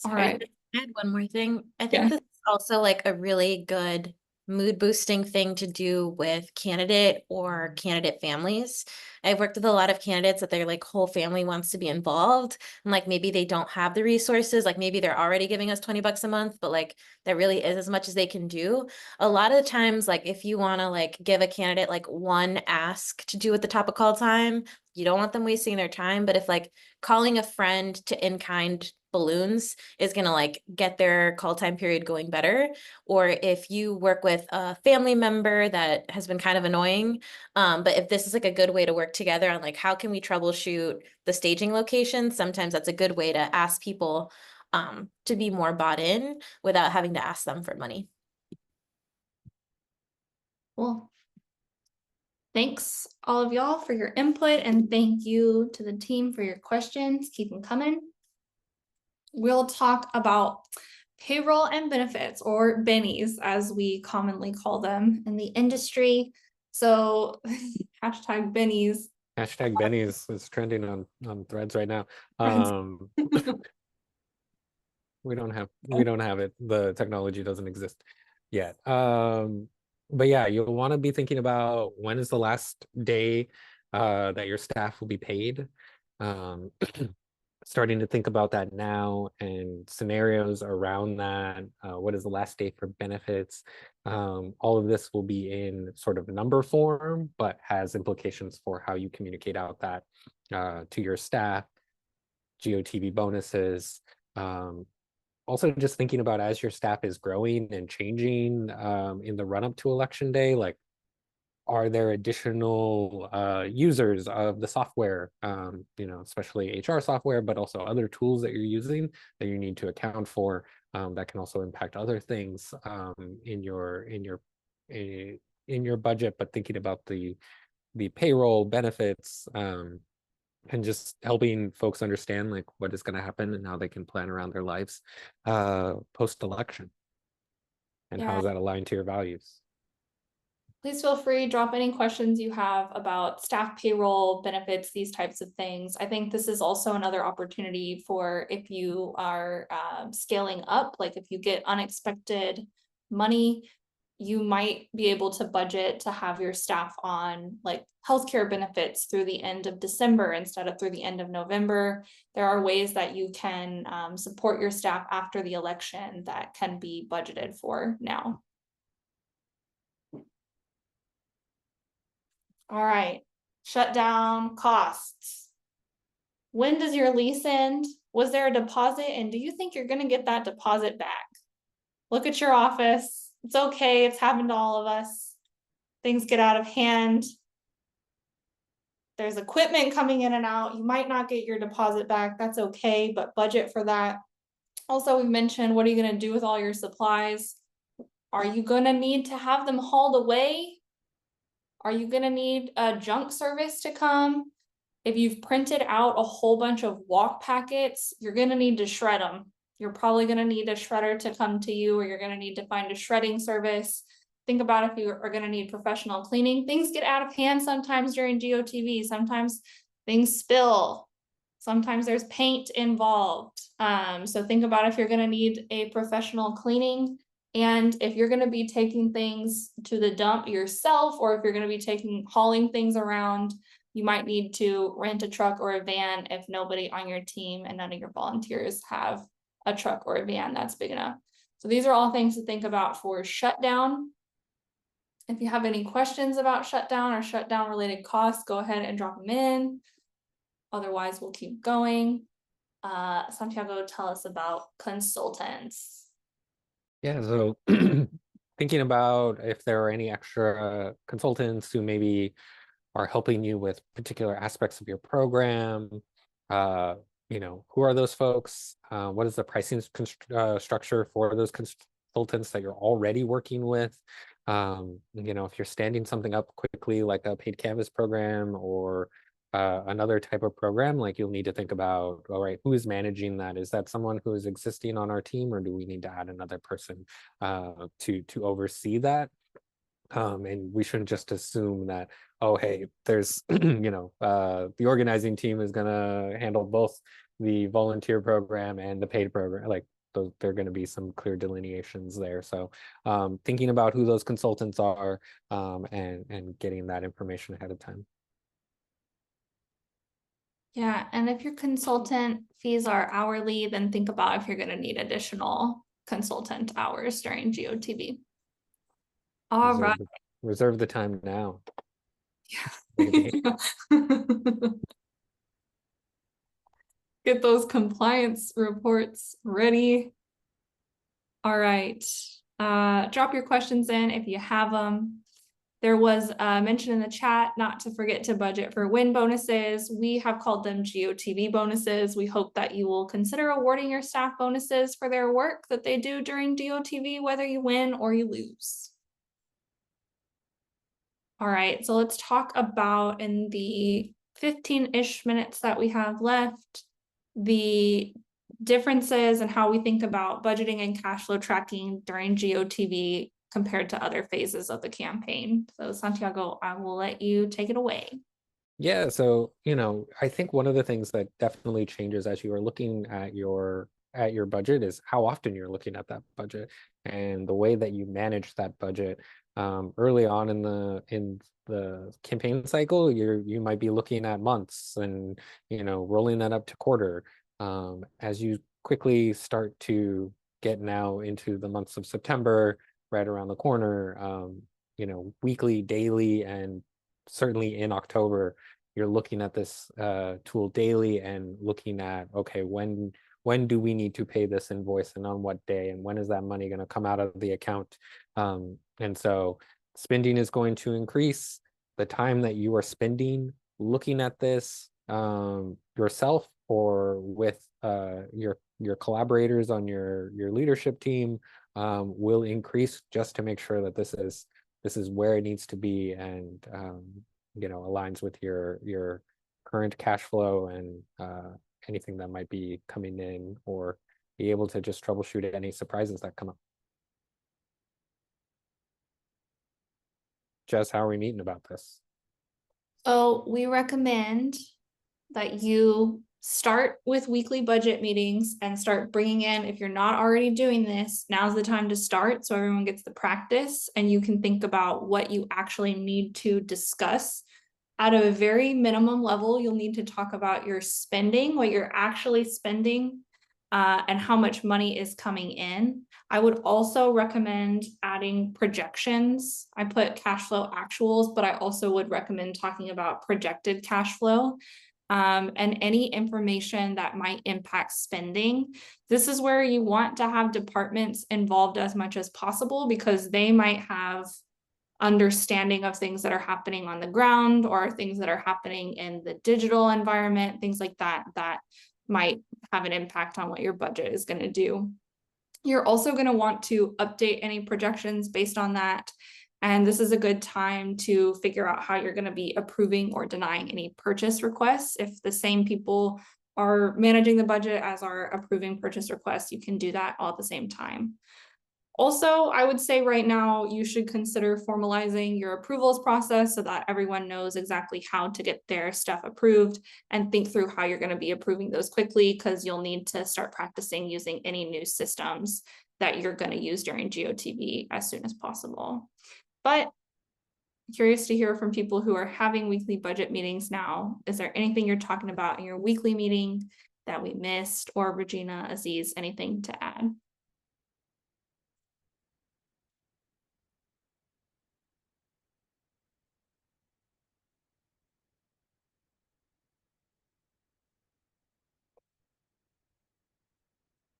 All Sorry, right. add one more thing. I think Yeah. this is also like a really good mood boosting thing to do with candidate or candidate families. I've worked with a lot of candidates that their like whole family wants to be involved, and like maybe they don't have the resources, like maybe they're already giving us $20 a month, but like that really is as much as they can do. A lot of the times, like if you want to like give a candidate like one ask to do at the top of call time, you don't want them wasting their time. But if like calling a friend to in-kind balloons is going to like get their call time period going better, or if you work with a family member that has been kind of annoying, but if this is like a good way to work together on like how can we troubleshoot the staging location, sometimes that's a good way to ask people to be more bought in without having to ask them for money. Cool. Thanks all of y'all for your input, and thank you to the team for your questions. Keep them coming. We'll talk about payroll and benefits, or bennies as we commonly call them in the industry. So hashtag bennies. Hashtag Benny is trending on threads right now. We don't have it. The technology doesn't exist yet. But yeah, you'll want to be thinking about when is the last day that your staff will be paid. Starting to think about that now and scenarios around that. What is the last day for benefits? All of this will be in sort of number form, but has implications for how you communicate out that to your staff, GOTV bonuses. Also just thinking about as your staff is growing and changing in the run up to election day, like, are there additional users of the software, you know, especially HR software, but also other tools that you're using that you need to account for that can also impact other things in your budget, but thinking about the the payroll benefits, and just helping folks understand like what is going to happen and how they can plan around their lives post-election, and how Yeah. is that aligned to your values. Please feel free, drop any questions you have about staff payroll, benefits, these types of things. I think this is also another opportunity for if you are scaling up, like if you get unexpected money, you might be able to budget to have your staff on like healthcare benefits through the end of December instead of through the end of November. There are ways that you can support your staff after the election that can be budgeted for now. All right, shutdown costs. When does your lease end? Was there a deposit? And do you think you're gonna get that deposit back? Look at your office. It's okay, it's happened to all of us. Things get out of hand. There's equipment coming in and out. You might not get your deposit back. That's okay, but budget for that. Also, we mentioned, what are you gonna do with all your supplies? Are you gonna need to have them hauled away? Are you gonna need a junk service to come? If you've printed out a whole bunch of walk packets, you're gonna need to shred them. You're probably gonna need a shredder to come to you, or you're gonna need to find a shredding service. Think about if you are gonna need professional cleaning. Things get out of hand sometimes during GOTV. Sometimes things spill. Sometimes there's paint involved. So think about if you're gonna need a professional cleaning, and if you're gonna be taking things to the dump yourself, or if you're gonna be hauling things around, you might need to rent a truck or a van if nobody on your team and none of your volunteers have a truck or a van that's big enough. So these are all things to think about for shutdown. If you have any questions about shutdown or shutdown related costs, go ahead and drop them in. Otherwise, we'll keep going. Santiago, tell us about consultants. Yeah, so thinking about if there are any extra consultants who maybe are helping you with particular aspects of your program, who are those folks? What is the pricing structure for those consultants that you're already working with? If you're standing something up quickly, like a paid canvas program or another type of program, like you'll need to think about, all right, who is managing that? Is that someone who is existing on our team, or do we need to add another person to oversee that? And we shouldn't just assume that, oh, hey, there's, the organizing team is gonna handle both the volunteer program and the paid program. Like there are going to be some clear delineations there. So thinking about who those consultants are and getting that information ahead of time. Yeah, and if your consultant fees are hourly, then think about if you're going to need additional consultant hours during GOTV. All right. Reserve the time now. Yeah. Get those compliance reports ready. All right. Drop your questions in if you have them. There was a mention in the chat not to forget to budget for win bonuses. We have called them GOTV bonuses. We hope that you will consider awarding your staff bonuses for their work that they do during GOTV, whether you win or you lose. All right, so let's talk about, in the 15-ish minutes that we have left, the differences and how we think about budgeting and cash flow tracking during GOTV compared to other phases of the campaign. So Santiago, I will let you take it away. Yeah, so I think one of the things that definitely changes as you are looking at your budget is how often you're looking at that budget and the way that you manage that budget. Early on in the campaign cycle, you might be looking at months and rolling that up to quarter. As you quickly start to get now into the months of September, right around the corner, weekly, daily, and certainly in October, you're looking at this tool daily and looking at, okay, when do we need to pay this invoice and on what day, and when is that money going to come out of the account? And so spending is going to increase. The time that you are spending looking at this yourself or with your collaborators on your leadership team will increase, just to make sure that this is where it needs to be, and aligns with your current cash flow and anything that might be coming in, or be able to just troubleshoot any surprises that come up. Jess, how are we meeting about this? So we recommend that you start with weekly budget meetings and start bringing in, if you're not already doing this, now's the time to start so everyone gets the practice and you can think about what you actually need to discuss. At a very minimum level, you'll need to talk about your spending, what you're actually spending, and how much money is coming in. I would also recommend adding projections. I put cash flow actuals, but I also would recommend talking about projected cash flow. And any information that might impact spending. This is where you want to have departments involved as much as possible because they might have understanding of things that are happening on the ground or things that are happening in the digital environment, things like that, that might have an impact on what your budget is going to do. You're also going to want to update any projections based on that. And this is a good time to figure out how you're going to be approving or denying any purchase requests. If the same people are managing the budget as are approving purchase requests, you can do that all at the same time. Also, I would say right now you should consider formalizing your approvals process so that everyone knows exactly how to get their stuff approved, and think through how you're going to be approving those quickly, because you'll need to start practicing using any new systems that you're going to use during GOTV as soon as possible. But curious to hear from people who are having weekly budget meetings now. Is there anything you're talking about in your weekly meeting that we missed, or Regina, Aziz, anything to add?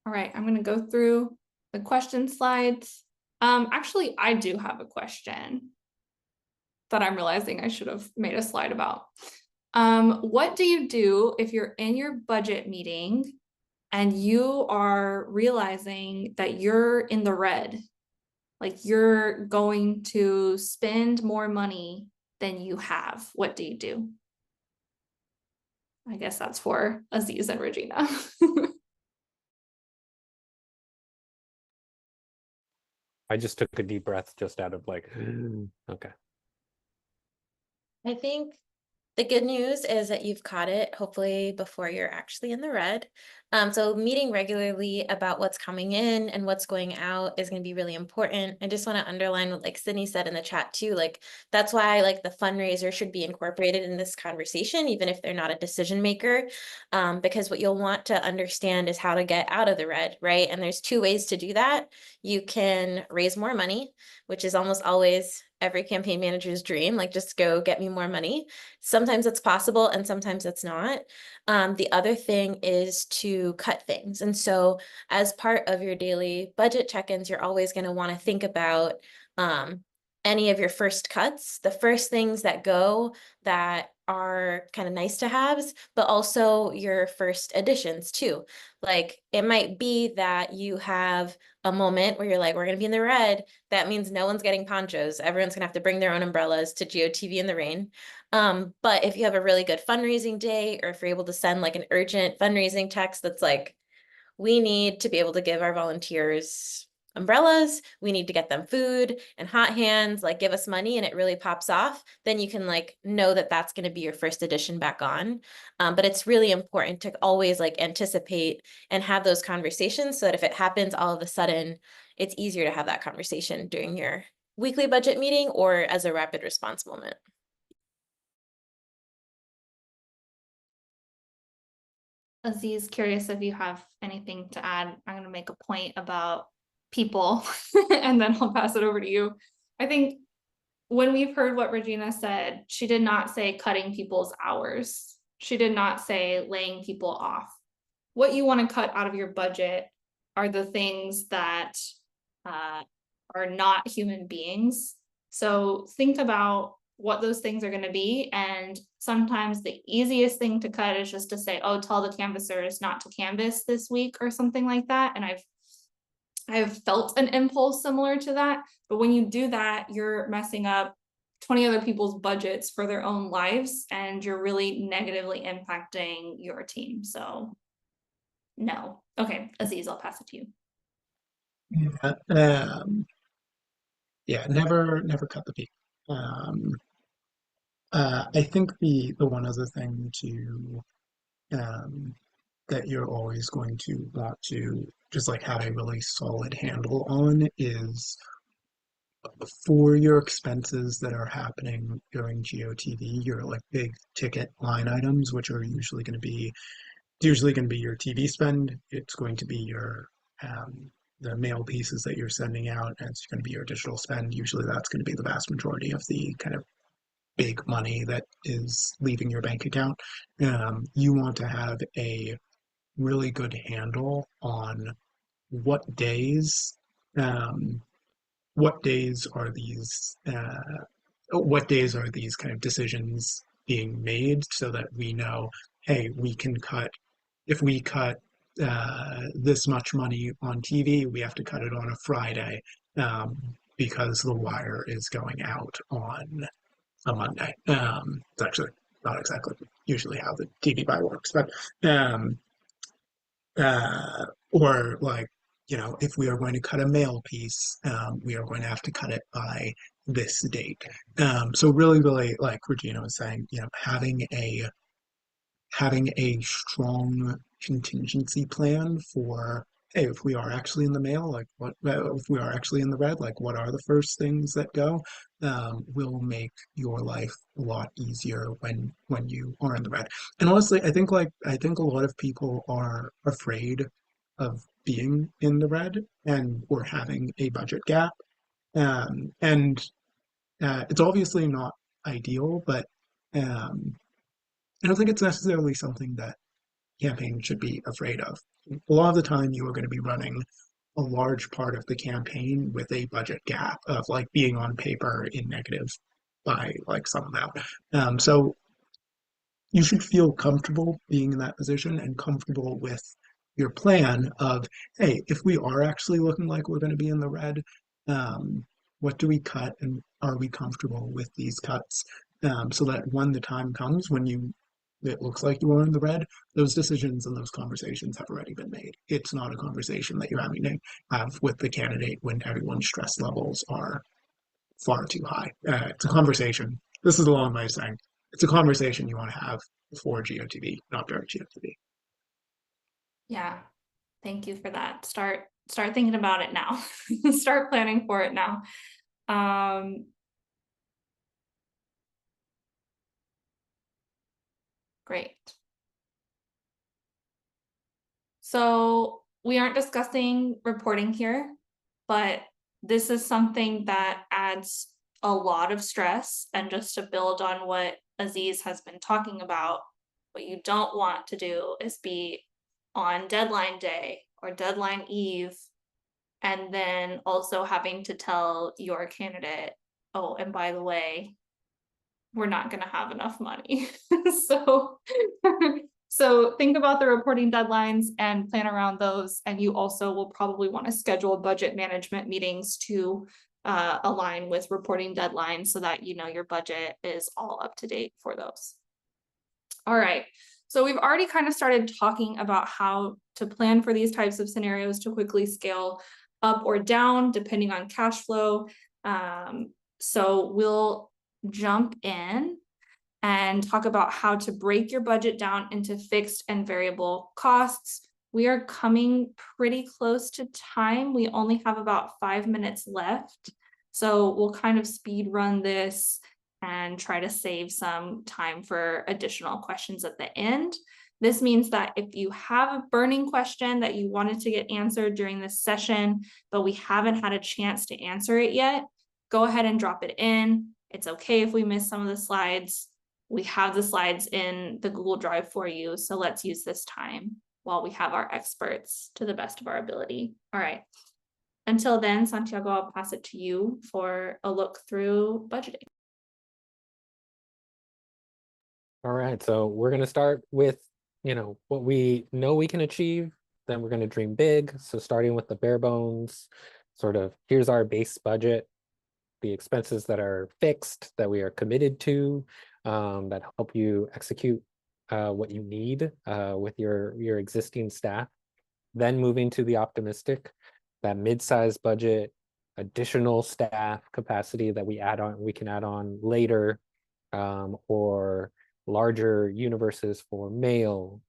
All right, I'm going to go through the question slides. Actually, I do have a question that I'm realizing I should have made a slide about. What do you do if you're in your budget meeting and you are realizing that you're in the red? Like you're going to spend more money than you have. What do you do? I guess that's for Aziz and Regina. I just took a deep breath just out of like, okay. I think the good news is that you've caught it, hopefully before you're actually in the red. So meeting regularly about what's coming in and what's going out is going to be really important. I just want to underline what like Sydney said in the chat too. Like that's why like the fundraiser should be incorporated in this conversation, even if they're not a decision maker, because what you'll want to understand is how to get out of the red, right? And there's two ways to do that. You can raise more money, which is almost always every campaign manager's dream, like just go get me more money. Sometimes it's possible and sometimes it's not. The other thing is to cut things. And so as part of your daily budget check-ins, you're always going to want to think about any of your first cuts, the first things that go that are kind of nice to haves, but also your first additions too. Like it might be that you have a moment where you're like, we're going to be in the red. That means no one's getting ponchos. Everyone's going to have to bring their own umbrellas to GOTV in the rain. But if you have a really good fundraising day, or if you're able to send like an urgent fundraising text that's like, we need to be able to give our volunteers umbrellas, we need to get them food and hot hands, like give us money, and it really pops off, then you can like know that that's going to be your first addition back on. But it's really important to always like anticipate and have those conversations so that if it happens all of a sudden, it's easier to have that conversation during your weekly budget meeting or as a rapid response moment. Aziz, curious if you have anything to add. I'm going to make a point about people and then I'll pass it over to you. I think when we've heard what Regina said, she did not say cutting people's hours. She did not say laying people off. What you want to cut out of your budget are the things that are not human beings. So think about what those things are going to be. And sometimes the easiest thing to cut is just to say, oh, tell the canvassers not to canvass this week or something like that. And I've felt an impulse similar to that. But when you do that, you're messing up 20 other people's budgets for their own lives, and you're really negatively impacting your team. So no. Okay, Aziz, I'll pass it to you. Yeah, never cut the peak. I think the one other thing to that you're always going to want to just like have a really solid handle on is for your expenses that are happening during GOTV, your like big ticket line items, which are usually going to be it's usually going to be your TV spend. It's going to be your the mail pieces that you're sending out, and it's going to be your digital spend. Usually, that's going to be the vast majority of the kind of big money that is leaving your bank account. You want to have a really good handle on what days, um, what days are these, what days are these kind of decisions being made, so that we know, hey, we can cut if we cut this much money on TV, we have to cut it on a Friday because The Wire is going out on a Monday. It's actually not exactly usually how the TV buy works, but um, or like, you know, if we are going to cut a mail piece, we are going to have to cut it by this date. So really, like Regina was saying, you know, having a strong contingency plan for, hey, if we are actually in the mail, like what if we are actually in the red, like what are the first things that go, will make your life a lot easier when you are in the red. And honestly, I think a lot of people are afraid of being in the red and or having a budget gap. And it's obviously not ideal, but um, I don't think it's necessarily something that campaign should be afraid of. A lot of the time, you are going to be running a large part of the campaign with a budget gap of like being on paper in negative by like some amount. So you should feel comfortable being in that position and comfortable with your plan of, hey, if we are actually looking like we're going to be in the red, what do we cut and are we comfortable with these cuts? So that when the time comes when it looks like you are in the red, those decisions and those conversations have already been made. It's not a conversation that you're having to have with the candidate when everyone's stress levels are far too high. It's a conversation. This is a long way of saying it's a conversation you want to have before GOTV, not during GOTV. Yeah, thank you for that. Start thinking about it now. Start planning for it now. Great. So we aren't discussing reporting here, but this is something that adds a lot of stress. And just to build on what Aziz has been talking about, what you don't want to do is be on deadline day or deadline eve, and then also having to tell your candidate, oh, and by the way, we're not going to have enough money. So think about the reporting deadlines and plan around those. And you also will probably want to schedule budget management meetings to align with reporting deadlines so that you know your budget is all up to date for those. All right. So we've already kind of started talking about how to plan for these types of scenarios to quickly scale up or down depending on cash flow. So we'll jump in and talk about how to break your budget down into fixed and variable costs. We are coming pretty close to time. We only have about 5 minutes left. So we'll kind of speed run this and try to save some time for additional questions at the end. This means that if you have a burning question that you wanted to get answered during this session, but we haven't had a chance to answer it yet, go ahead and drop it in. It's okay if we miss some of the slides. We have the slides in the Google Drive for you, so let's use this time while we have our experts to the best of our ability. All right. Until then, Santiago, I'll pass it to you for a look through budgeting. All right, so we're going to start with, you know, what we know we can achieve. Then we're going to dream big. So starting with the bare bones, sort of, here's our base budget. the expenses that are fixed, that we are committed to, that help you execute what you need with your existing staff. Then moving to the optimistic, that mid-sized budget, additional staff capacity that we can add on later, or larger universes for mail,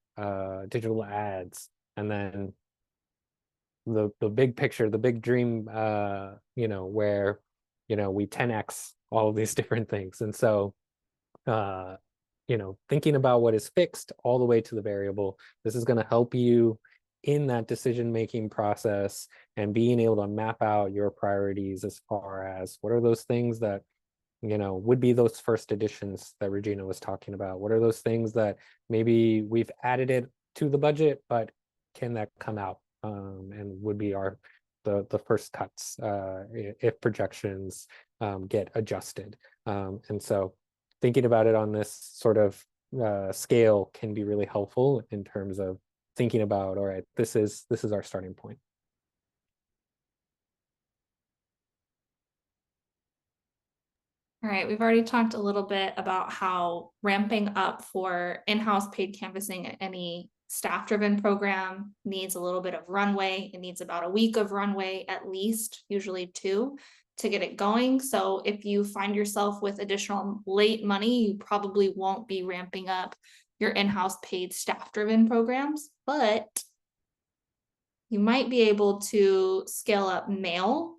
digital ads, and then the big picture, the big dream, where we 10x all of these different things. And so thinking about what is fixed all the way to the variable, this is going to help you in that decision-making process and being able to map out your priorities as far as what are those things that would be those first additions that Regina was talking about. What are those things that maybe we've added it to the budget, but can that come out, and would be the first cuts if projections get adjusted. And so thinking about it on this sort of scale can be really helpful in terms of thinking about, all right, this is our starting point. All right, we've already talked a little bit about how ramping up for in-house paid canvassing at any staff-driven program needs a little bit of runway. It needs about a week of runway at least, usually 2, to get it going. So if you find yourself with additional late money, you probably won't be ramping up your in-house paid staff-driven programs, but you might be able to scale up mail.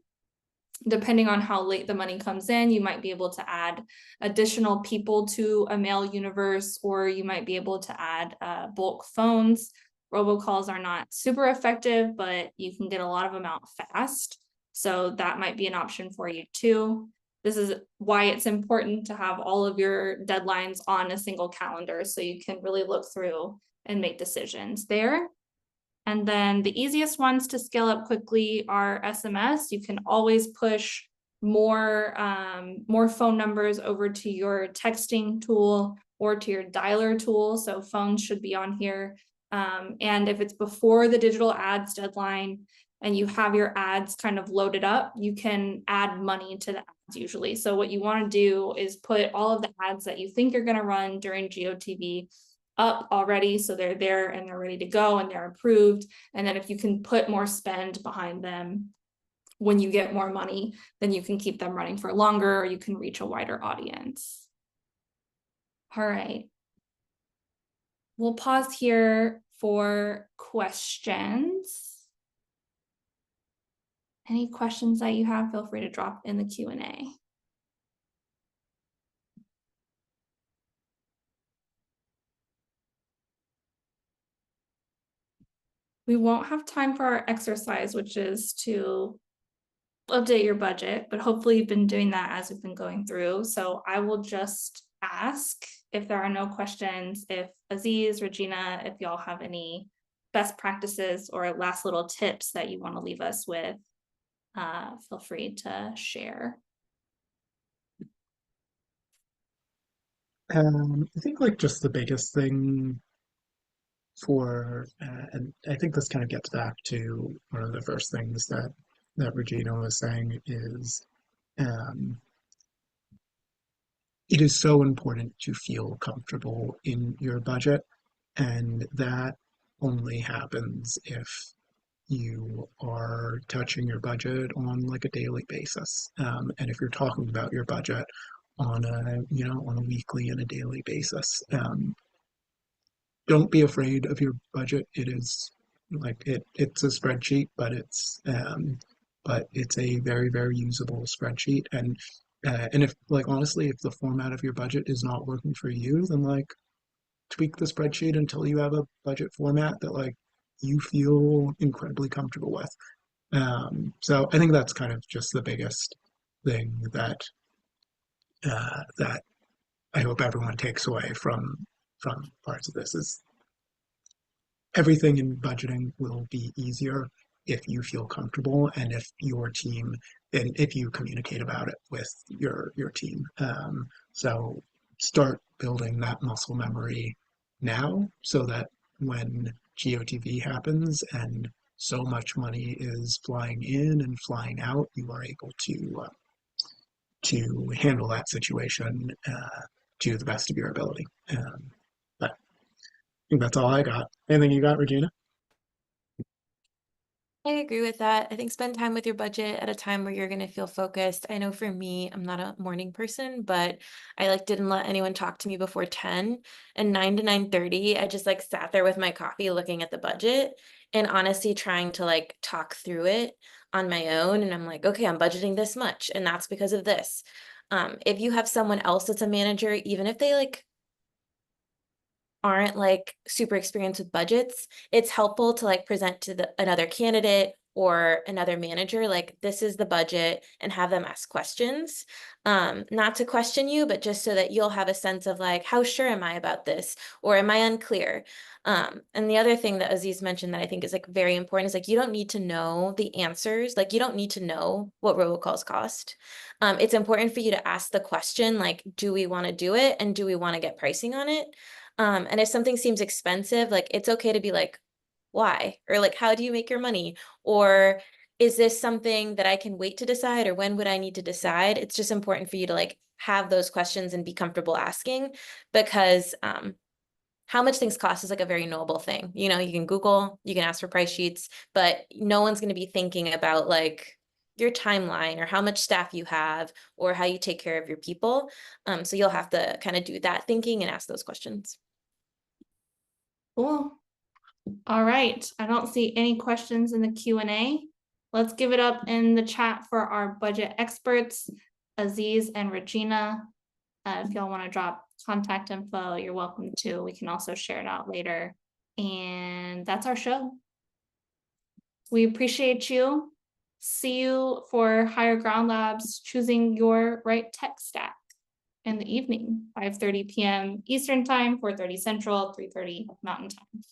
Depending on how late the money comes in, you might be able to add additional people to a mail universe, or you might be able to add bulk phones. Robocalls are not super effective, but you can get a lot of them out fast. So that might be an option for you too. This is why it's important to have all of your deadlines on a single calendar so you can really look through and make decisions there. And then the easiest ones to scale up quickly are SMS. You can always push more phone numbers over to your texting tool or to your dialer tool. So phones should be on here. And if it's before the digital ads deadline and you have your ads kind of loaded up, you can add money to the ads usually. So what you want to do is put all of the ads that you think you're going to run during GOTV up already, so they're there and they're ready to go and they're approved. And then if you can put more spend behind them when you get more money, then you can keep them running for longer, or you can reach a wider audience. All right, we'll pause here for questions. Any questions that you have, feel free to drop in the Q&A. We won't have time for our exercise, which is to update your budget, but hopefully you've been doing that as we've been going through. So I will just ask if there are no questions, if Aziz, Regina, if y'all have any best practices or last little tips that you want to leave us with, feel free to share. I think like just the biggest thing and I think this kind of gets back to one of the first things that Regina was saying is it is so important to feel comfortable in your budget, and that only happens if you are touching your budget on like a daily basis. And if you're talking about your budget on a weekly and a daily basis, don't be afraid of your budget. It is like it's a spreadsheet, but it's a very, very usable spreadsheet. And if like honestly, if the format of your budget is not working for you, then like tweak the spreadsheet until you have a budget format that like you feel incredibly comfortable with. So I think that's kind of just the biggest thing that that I hope everyone takes away from parts of this is everything in budgeting will be easier if you feel comfortable and if your team and if you communicate about it with your team. So start building that muscle memory now so that when GOTV happens and so much money is flying in and flying out, you are able to to handle that situation to the best of your ability. But I think that's all I got. Anything you got, Regina? I agree with that. I think spend time with your budget at a time where you're going to feel focused. I know for me, I'm not a morning person, but I like didn't let anyone talk to me before 10 and 9 to 9:30. I just like sat there with my coffee looking at the budget and honestly trying to like talk through it on my own. And I'm like, okay, I'm budgeting this much, and that's because of this. If you have someone else that's a manager, even if they like aren't like super experienced with budgets, it's helpful to like present to another candidate or another manager, like this is the budget, and have them ask questions. Not to question you, but just so that you'll have a sense of like, how sure am I about this? Or am I unclear? And the other thing that Aziz mentioned that I think is like very important is like, you don't need to know the answers. Like you don't need to know what robocalls cost. It's important for you to ask the question, like, do we want to do it? And do we want to get pricing on it? And if something seems expensive, like it's okay to be like, why? Or like, how do you make your money? Or is this something that I can wait to decide? Or when would I need to decide? It's just important for you to like have those questions and be comfortable asking, because how much things cost is like a very noble thing. You know, you can Google, you can ask for price sheets, but no one's going to be thinking about like your timeline or how much staff you have or how you take care of your people. So you'll have to kind of do that thinking and ask those questions. Cool. All right, I don't see any questions in the Q&A. Let's give it up in the chat for our budget experts, Aziz and Regina. If y'all want to drop contact info, you're welcome to. We can also share it out later. And that's our show. We appreciate you. See you for Higher Ground Labs, choosing your right tech stack in the evening, 5:30 p.m. Eastern Time, 4:30 Central, 3:30 Mountain Time.